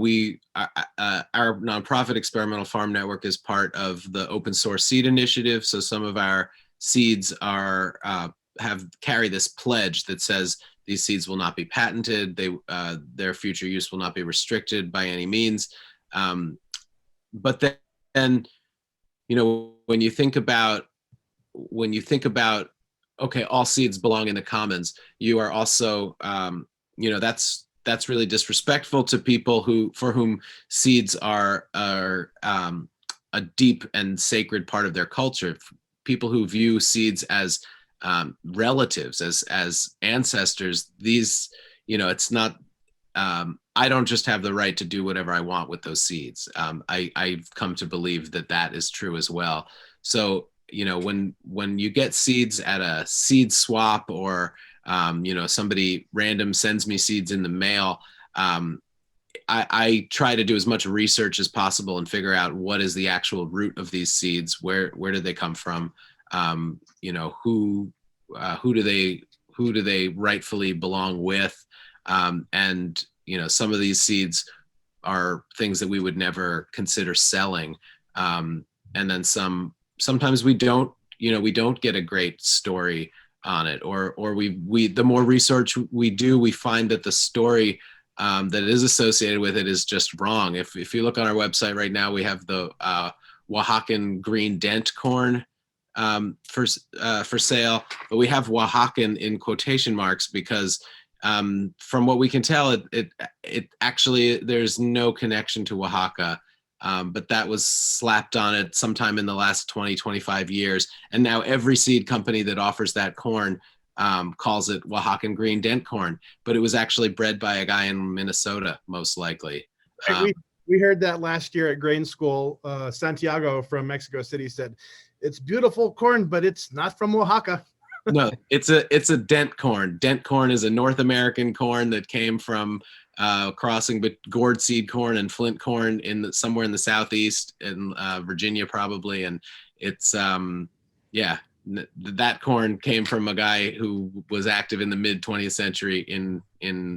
our nonprofit Experimental Farm Network is part of the Open Source Seed Initiative. So some of our seeds are carry this pledge that says these seeds will not be patented. Their future use will not be restricted by any means. But then, you know, when you think about, okay, all seeds belong in the commons, you are also, you know, that's really disrespectful to people for whom seeds are a deep and sacred part of their culture. People who view seeds as relatives, as ancestors. These, you know, it's not. I don't just have the right to do whatever I want with those seeds. I've come to believe that is true as well. So, you know, when you get seeds at a seed swap, or you know, somebody random sends me seeds in the mail, I try to do as much research as possible and figure out what is the actual root of these seeds. Where did they come from? You know, who do they rightfully belong with? And you know, some of these seeds are things that we would never consider selling. And then sometimes we don't get a great story on it, or we the more research we do, we find that the story that is associated with it is just wrong. If you look on our website right now, we have the Oaxacan green dent corn for sale, but we have Oaxacan in quotation marks because from what we can tell, it actually, there's no connection to Oaxaca. But that was slapped on it sometime in the last 25 years. And now every seed company that offers that corn calls it Oaxacan green dent corn, but it was actually bred by a guy in Minnesota, most likely. We heard that last year at grain school. Santiago from Mexico City said, "It's beautiful corn, but it's not from Oaxaca." No, it's a dent corn. Dent corn is a North American corn that came from crossing but gourd seed corn and flint corn somewhere in the southeast, in Virginia probably, and it's that corn came from a guy who was active in the mid 20th century in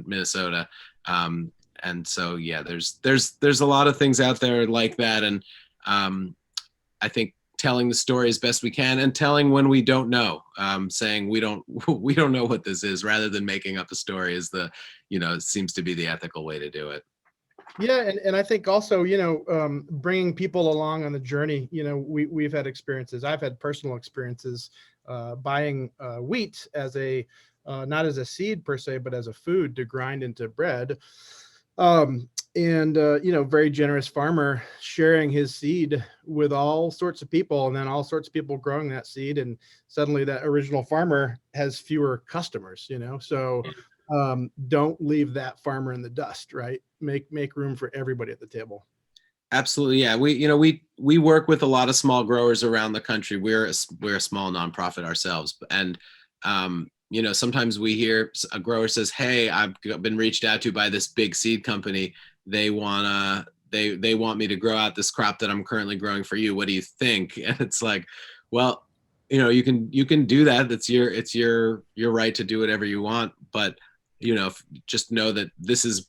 Minnesota, and so yeah, there's a lot of things out there like that, and I think telling the story as best we can, and telling when we don't know, saying we don't know what this is, rather than making up a story, is seems to be the ethical way to do it. Yeah, and I think also, bringing people along on the journey. We've had experiences. I've had personal experiences buying wheat as not as a seed per se, but as a food to grind into bread. Very generous farmer sharing his seed with all sorts of people, and then all sorts of people growing that seed, and suddenly that original farmer has fewer customers. So don't leave that farmer in the dust, right? Make room for everybody at the table. Absolutely, yeah. We work with a lot of small growers around the country. We're a small nonprofit ourselves, and sometimes we hear a grower says, "Hey, I've been reached out to by this big seed company. They want me to grow out this crop that I'm currently growing for you. What do you think?" And it's like, well, you can do that. It's your right to do whatever you want. But just know that this is,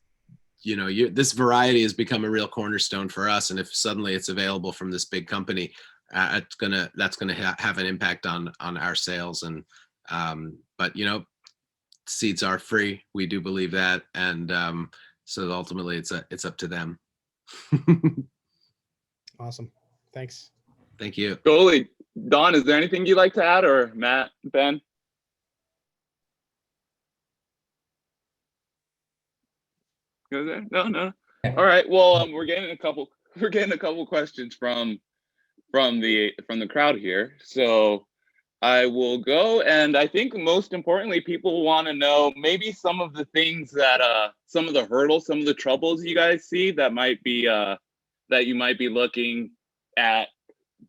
this variety has become a real cornerstone for us. And if suddenly it's available from this big company, that's gonna have an impact on our sales. And but seeds are free. We do believe that, and so ultimately it's up to them. Awesome. Thanks. Thank you. Totally. Don, is there anything you'd like to add, or Matt, Ben? No. All right. Well, we're getting a couple questions from the crowd here. So I will go, and I think most importantly, people want to know maybe some of the things that some of the hurdles, some of the troubles you guys see that might be that you might be looking at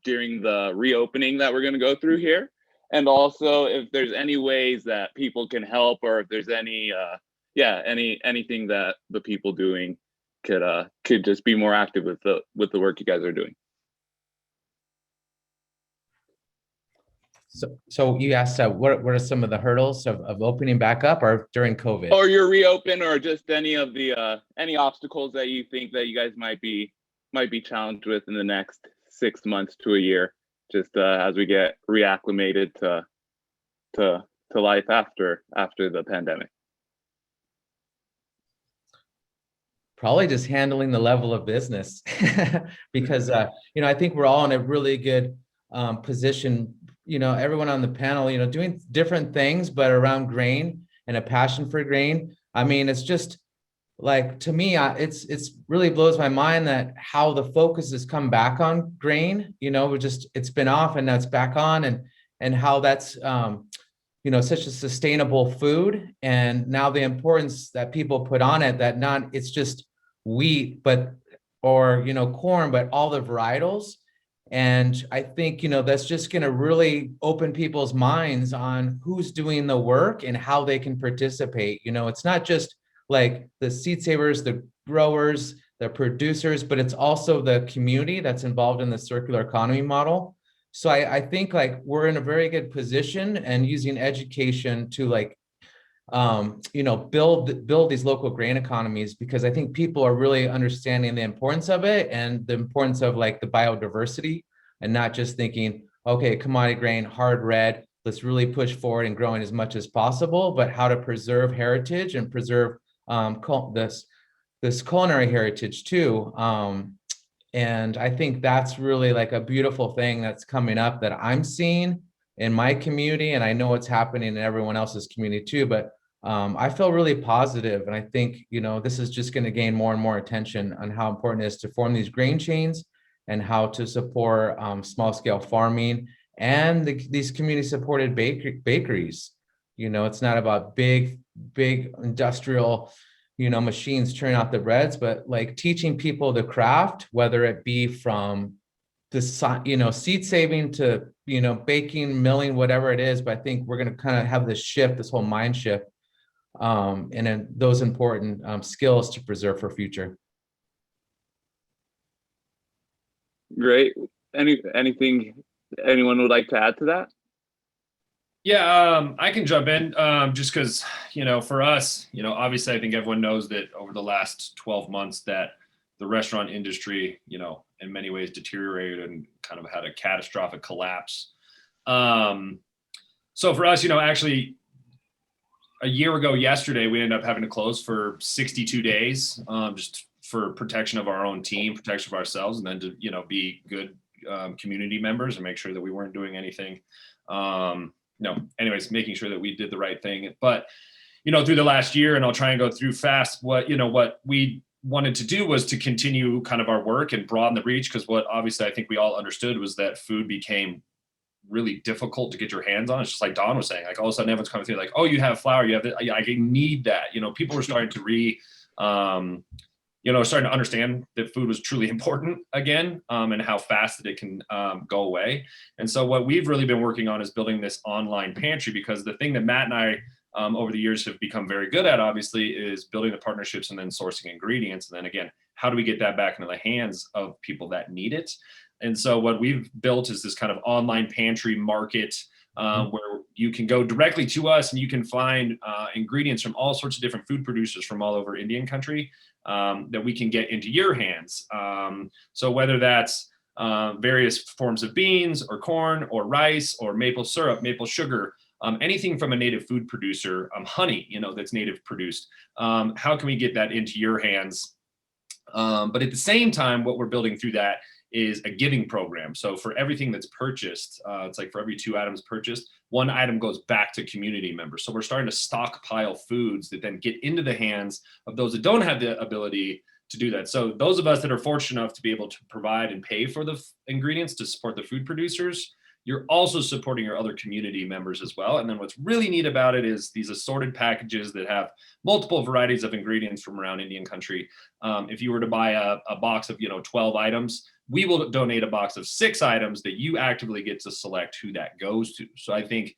during the reopening that we're going to go through here, and also if there's any ways that people can help, or if there's any anything that the people doing could just be more active with the work you guys are doing. So you asked what are some of the hurdles of opening back up or during COVID? Or your reopen, or just any of the any obstacles that you think that you guys might be challenged with in the next 6 months to a year, just as we get reacclimated to life after the pandemic. Probably just handling the level of business because I think we're all in a really good position, everyone on the panel, doing different things, but around grain and a passion for grain. I mean, it's just like, to me, it's really blows my mind that how the focus has come back on grain, it's been off and now it's back on, and how that's, such a sustainable food. And now the importance that people put on it, that not, it's just wheat, or corn, but all the varietals. And I think, that's just going to really open people's minds on who's doing the work and how they can participate. It's not just like the seed savers, the growers, the producers, but it's also the community that's involved in the circular economy model. So I think like we're in a very good position, and using education to build these local grain economies, because I think people are really understanding the importance of it and the importance of like the biodiversity, and not just thinking, okay, commodity grain, hard red, let's really push forward and growing as much as possible, but how to preserve heritage and preserve this culinary heritage too. And I think that's really like a beautiful thing that's coming up that I'm seeing in my community, and I know it's happening in everyone else's community too. But I feel really positive, and I think this is just going to gain more and more attention on how important it is to form these grain chains and how to support small scale farming and these community supported bakeries. It's not about big industrial machines churning out the breads, but like teaching people the craft, whether it be from the seed saving to baking, milling, whatever it is. But I think we're going to kind of have this shift, this whole mind shift, and then those important skills to preserve for future. Great. Anything anyone would like to add to that? Yeah, I can jump in just because, for us, obviously, I think everyone knows that over the last 12 months that the restaurant industry, in many ways deteriorated and kind of had a catastrophic collapse. So for us, actually, a year ago yesterday, we ended up having to close for 62 days just for protection of our own team, protection of ourselves, and then to, be good community members and make sure that we weren't doing anything. Anyways, making sure that we did the right thing. But, through the last year, and I'll try and go through fast, what we wanted to do was to continue kind of our work and broaden the reach, because what obviously I think we all understood was that food became really difficult to get your hands on. It's just like Don was saying, like all of a sudden everyone's coming through like, oh, you have flour, you have it. I need that. People were starting to starting to understand that food was truly important again, and how fast that it can go away. And so what we've really been working on is building this online pantry, because the thing that Matt and I over the years have become very good at, obviously, is building the partnerships and then sourcing ingredients. And then again, how do we get that back into the hands of people that need it? And so what we've built is this kind of online pantry market where you can go directly to us and you can find ingredients from all sorts of different food producers from all over Indian country that we can get into your hands. So whether that's various forms of beans or corn or rice or maple syrup, maple sugar, anything from a native food producer, honey, that's native produced, how can we get that into your hands? But at the same time, what we're building through that is a giving program. So for everything that's purchased, it's like for every 2 items purchased, 1 item goes back to community members. So we're starting to stockpile foods that then get into the hands of those that don't have the ability to do that. So those of us that are fortunate enough to be able to provide and pay for the ingredients to support the food producers, you're also supporting your other community members as well. And then what's really neat about it is these assorted packages that have multiple varieties of ingredients from around Indian country. If you were to buy a box of 12 items, we will donate a box of 6 items that you actively get to select who that goes to. So I think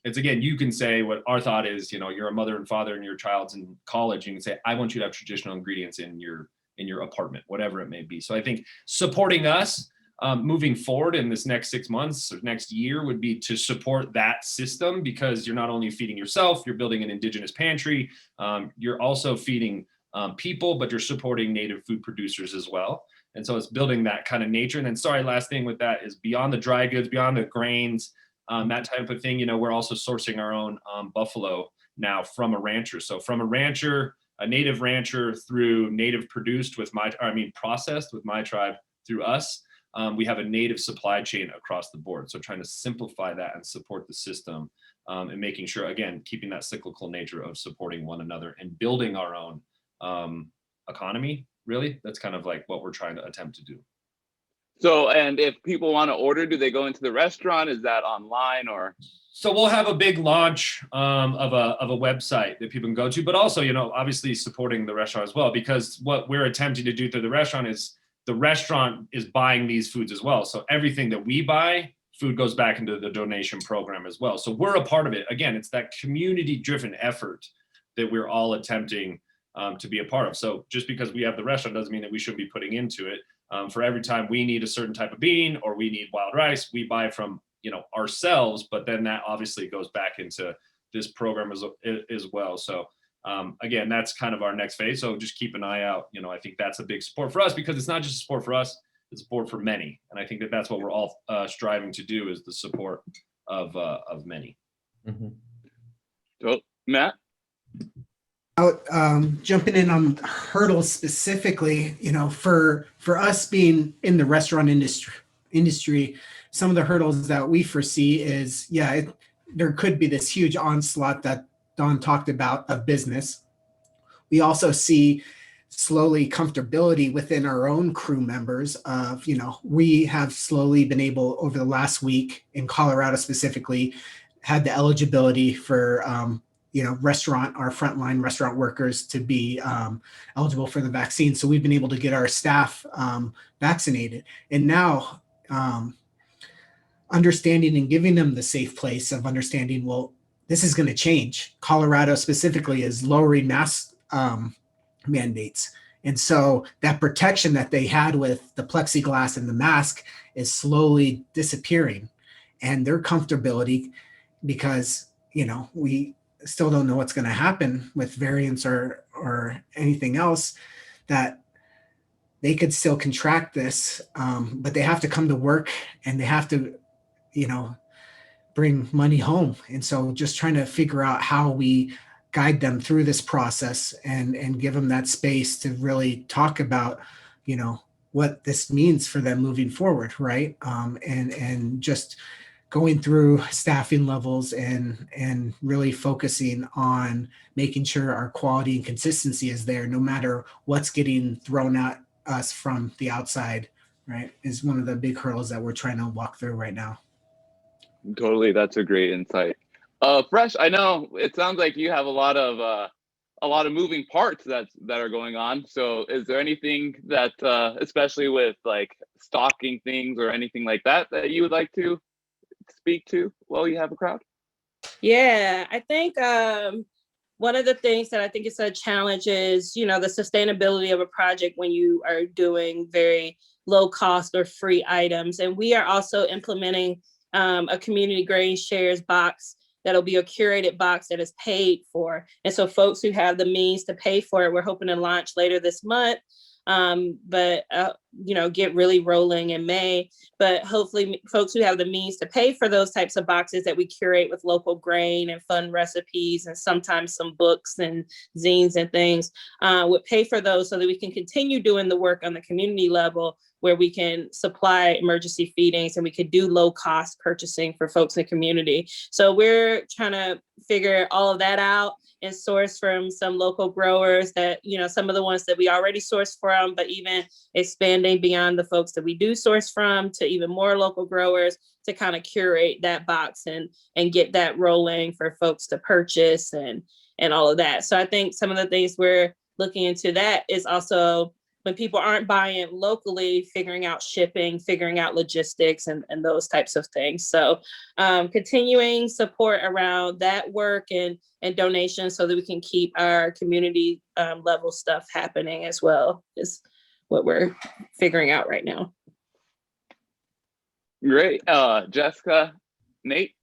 it's, again, you can say what our thought is, you're a mother and father and your child's in college. You can say, I want you to have traditional ingredients in your apartment, whatever it may be. So I think supporting us moving forward in this next 6 months or next year would be to support that system, because you're not only feeding yourself, you're building an indigenous pantry, you're also feeding people, but you're supporting native food producers as well. And so it's building that kind of nature. And then, sorry, last thing with that is beyond the dry goods, beyond the grains, that type of thing, we're also sourcing our own buffalo now from a rancher. So from a rancher, a native rancher, through native produced with processed with my tribe through us, we have a native supply chain across the board. So trying to simplify that and support the system, and making sure, again, keeping that cyclical nature of supporting one another and building our own economy, really. That's kind of like what we're trying to attempt to do. So, and if people want to order, do they go into the restaurant? Is that online or? So we'll have a big launch of a website that people can go to, but also, obviously supporting the restaurant as well, because what we're attempting to do through the restaurant is the restaurant is buying these foods as well. So everything that we buy, food goes back into the donation program as well. So we're a part of it. Again, it's that community-driven effort that we're all attempting to be a part of. So just because we have the restaurant doesn't mean that we shouldn't be putting into it. For every time we need a certain type of bean or we need wild rice, we buy from ourselves, but then that obviously goes back into this program as well. So again, that's kind of our next phase. So just keep an eye out. I think that's a big support for us, because it's not just support for us, it's support for many. And I think that that's what we're all striving to do, is the support of many. Mm-hmm. So, Matt? Jumping in on hurdles specifically, for us being in the restaurant industry, some of the hurdles that we foresee is, there could be this huge onslaught that Don talked about of business. We also see slowly comfortability within our own crew members of, we have slowly been able, over the last week in Colorado specifically, had the eligibility for, our frontline restaurant workers to be eligible for the vaccine. So we've been able to get our staff vaccinated. And now understanding and giving them the safe place of understanding, well, this is going to change. Colorado specifically is lowering mask mandates. And so that protection that they had with the plexiglass and the mask is slowly disappearing. And their comfortability, because, we still don't know what's going to happen with variants or anything else, that they could still contract this, but they have to come to work and they have to, bring money home. And so just trying to figure out how we guide them through this process and give them that space to really talk about, what this means for them moving forward, right? And just going through staffing levels and really focusing on making sure our quality and consistency is there, no matter what's getting thrown at us from the outside, right? Is one of the big hurdles that we're trying to walk through right now. Totally, that's a great insight. Fresh, I know it sounds like you have a lot of moving parts that are going on. So is there anything that, especially with like stocking things or anything like that you would like to speak to while you have a crowd? Yeah, I think one of the things that I think is a challenge is, the sustainability of a project when you are doing very low cost or free items. And we are also implementing a community grain shares box that'll be a curated box that is paid for. And so folks who have the means to pay for it, we're hoping to launch later this month. But get really rolling in May. But hopefully folks who have the means to pay for those types of boxes that we curate with local grain and fun recipes and sometimes some books and zines and things would pay for those so that we can continue doing the work on the community level where we can supply emergency feedings and we could do low cost purchasing for folks in the community. So we're trying to figure all of that out and source from some local growers that, some of the ones that we already source from, but even expanding beyond the folks that we do source from to even more local growers to kind of curate that box and get that rolling for folks to purchase and all of that. So I think some of the things we're looking into that is also when people aren't buying locally, figuring out shipping, figuring out logistics and those types of things. So continuing support around that work and donations so that we can keep our community level stuff happening as well is what we're figuring out right now. Great. Jessica, Nate?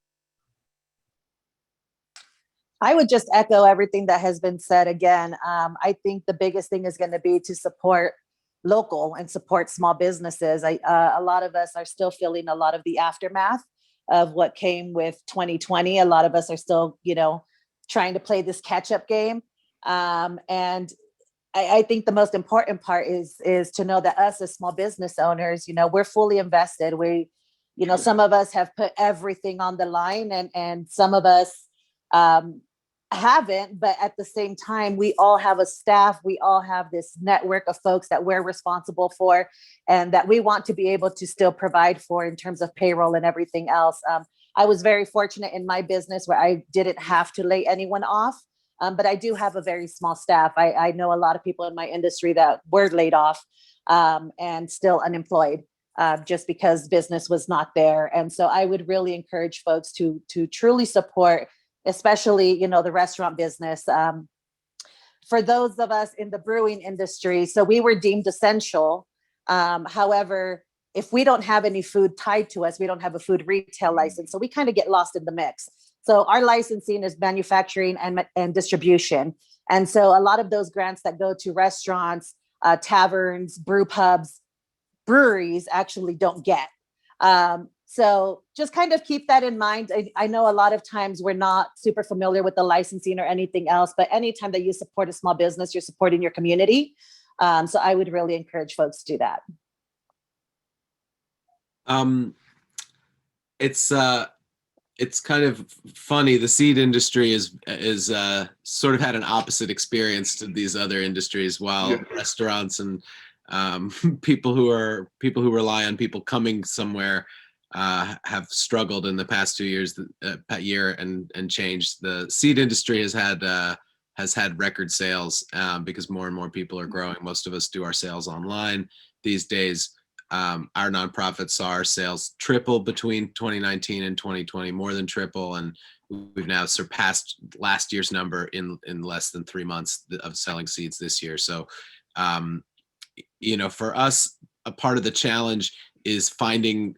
I would just echo everything that has been said again. I think the biggest thing is going to be to support local and support small businesses. A lot of us are still feeling a lot of the aftermath of what came with 2020. A lot of us are still, trying to play this catch-up game. And I think the most important part is to know that us as small business owners, we're fully invested. Some of us have put everything on the line, and some of us haven't, but at the same time, we all have a staff, we all have this network of folks that we're responsible for and that we want to be able to still provide for in terms of payroll and everything else. I was very fortunate in my business where I didn't have to lay anyone off, but I do have a very small staff. I know a lot of people in my industry that were laid off and still unemployed. Just because business was not there. And so I would really encourage folks to truly support, especially, the restaurant business. For those of us in the brewing industry, so we were deemed essential. However, if we don't have any food tied to us, we don't have a food retail license. So we kind of get lost in the mix. So our licensing is manufacturing and distribution. And so a lot of those grants that go to restaurants, taverns, brew pubs, breweries actually don't get. So just kind of keep that in mind. I know a lot of times we're not super familiar with the licensing or anything else, but anytime that you support a small business, you're supporting your community. So I would really encourage folks to do that. It's kind of funny. The seed industry is sort of had an opposite experience to these other industries, while restaurants and people who rely on people coming somewhere have struggled in the past 2 years, year and change. The seed industry has had record sales because more and more people are growing. Most of us do our sales online these days. Our nonprofits saw our sales triple between 2019 and 2020, more than triple, and we've now surpassed last year's number in less than 3 months of selling seeds this year. So for us, a part of the challenge is finding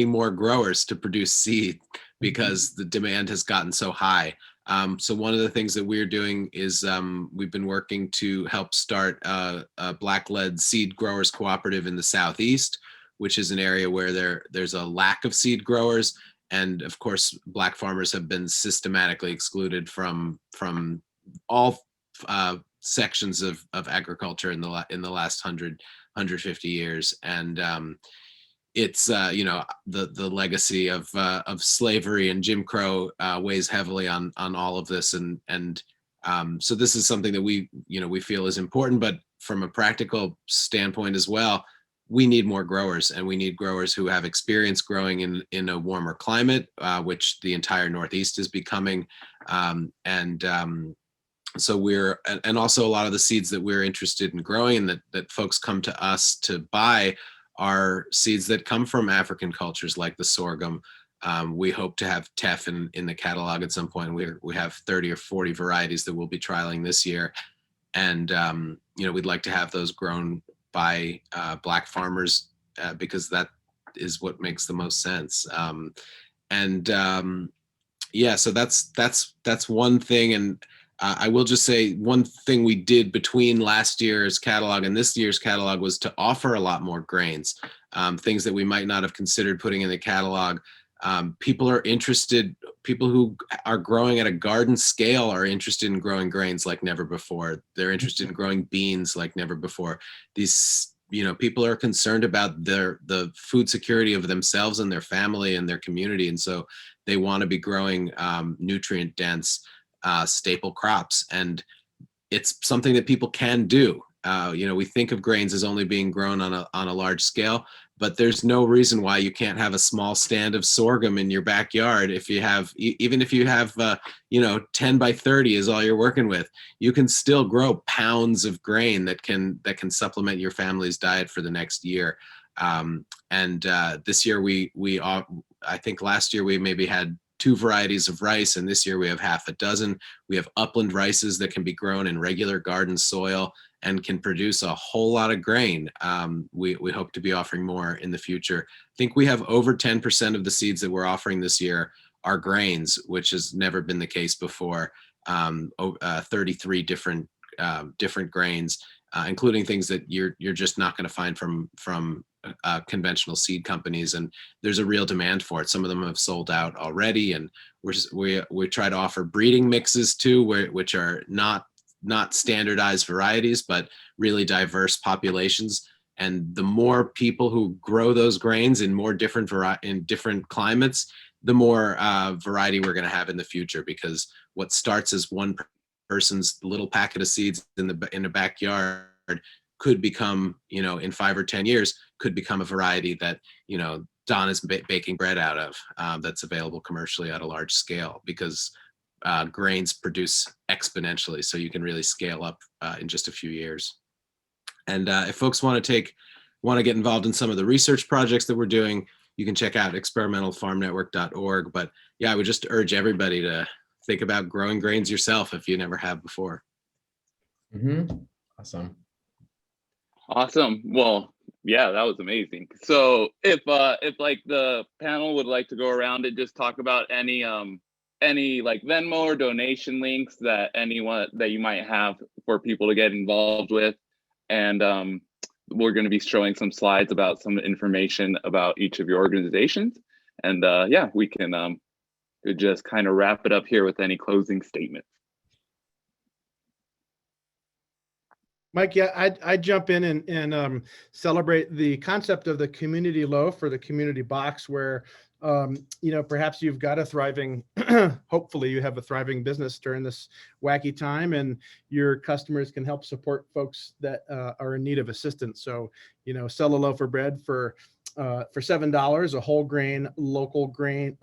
more growers to produce seed because the demand has gotten so high. So one of the things that we're doing is we've been working to help start a black-led seed growers cooperative in the Southeast, which is an area where there's a lack of seed growers. And of course, Black farmers have been systematically excluded from all sections of agriculture in the last 150 years. And it's the legacy of slavery and Jim Crow weighs heavily on all of this, and so this is something that we feel is important. But from a practical standpoint as well, we need more growers, and we need growers who have experience growing in a warmer climate, which the entire Northeast is becoming, so and also a lot of the seeds that we're interested in growing and that folks come to us to buy are seeds that come from African cultures like the sorghum. We hope to have teff in the catalog at some point. We have 30 or 40 varieties that we'll be trialing this year. And, we'd like to have those grown by Black farmers because that is what makes the most sense. So that's one thing. And I will just say one thing we did between last year's catalog and this year's catalog was to offer a lot more grains, things that we might not have considered putting in the catalog. People are interested, people who are growing at a garden scale are interested in growing grains like never before. They're interested in growing beans like never before. These, people are concerned about the food security of themselves and their family and their community. And so they want to be growing nutrient dense staple crops, and it's something that people can do. We think of grains as only being grown on a large scale, but there's no reason why you can't have a small stand of sorghum in your backyard. If you have, even if you have, 10 by 30 is all you're working with, you can still grow pounds of grain that can supplement your family's diet for the next year. This year I think last year we maybe had 2 varieties of rice, and this year we have half a dozen. We have upland rices that can be grown in regular garden soil and can produce a whole lot of grain. We hope to be offering more in the future. I think we have over 10% of the seeds that we're offering this year are grains, which has never been the case before. 33 different grains, including things that you're just not going to find from conventional seed companies, and there's a real demand for it. Some of them have sold out already, and we try to offer breeding mixes too, which are not standardized varieties, but really diverse populations. And the more people who grow those grains in more different different climates, the more variety we're going to have in the future, because what starts as one person's little packet of seeds in the backyard could become, in 5 or 10 years, could become a variety that, Don is baking bread out of, that's available commercially at a large scale, because grains produce exponentially. So you can really scale up in just a few years. And if folks want to get involved in some of the research projects that we're doing, you can check out experimentalfarmnetwork.org. But yeah, I would just urge everybody to think about growing grains yourself if you never have before. Awesome. Well, yeah, that was amazing. So if like the panel would like to go around and just talk about any like Venmo or donation links that anyone that you might have for people to get involved with. And we're going to be showing some slides about some information about each of your organizations. And yeah, we can just kind of wrap it up here with any closing statements. Mike, yeah, I'd jump in and celebrate the concept of the community loaf or the community box, where perhaps you've got a thriving, hopefully you have a thriving business during this wacky time, and your customers can help support folks that are in need of assistance. So, sell a loaf of bread for $7, a whole grain,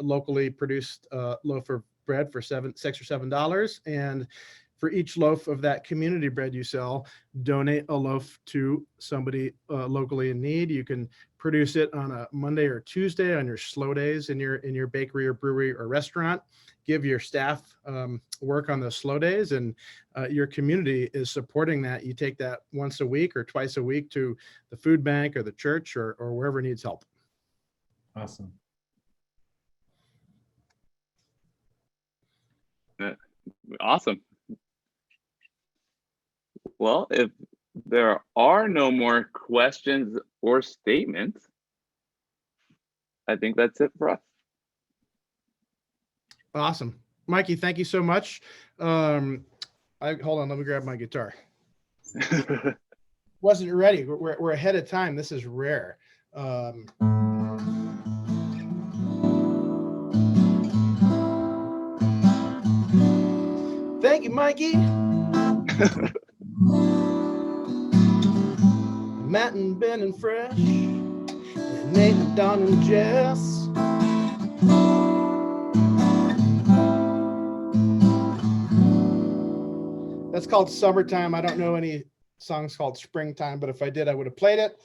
locally produced loaf of bread for $6 or $7. And for each loaf of that community bread you sell, donate a loaf to somebody locally in need. You can produce it on a Monday or Tuesday on your slow days in your bakery or brewery or restaurant. Give your staff work on those slow days, and your community is supporting that. You take that once a week or twice a week to the food bank or the church or wherever needs help. Awesome. Awesome. Well, if there are no more questions or statements, I think that's it for us. Awesome. Mikey, thank you so much. Hold on, let me grab my guitar. Wasn't ready. We're ahead of time. This is rare. Thank you, Mikey. Matt and Ben and Fresh, and Nate and Don and Jess. That's called Summertime. I don't know any songs called Springtime, but if I did, I would have played it.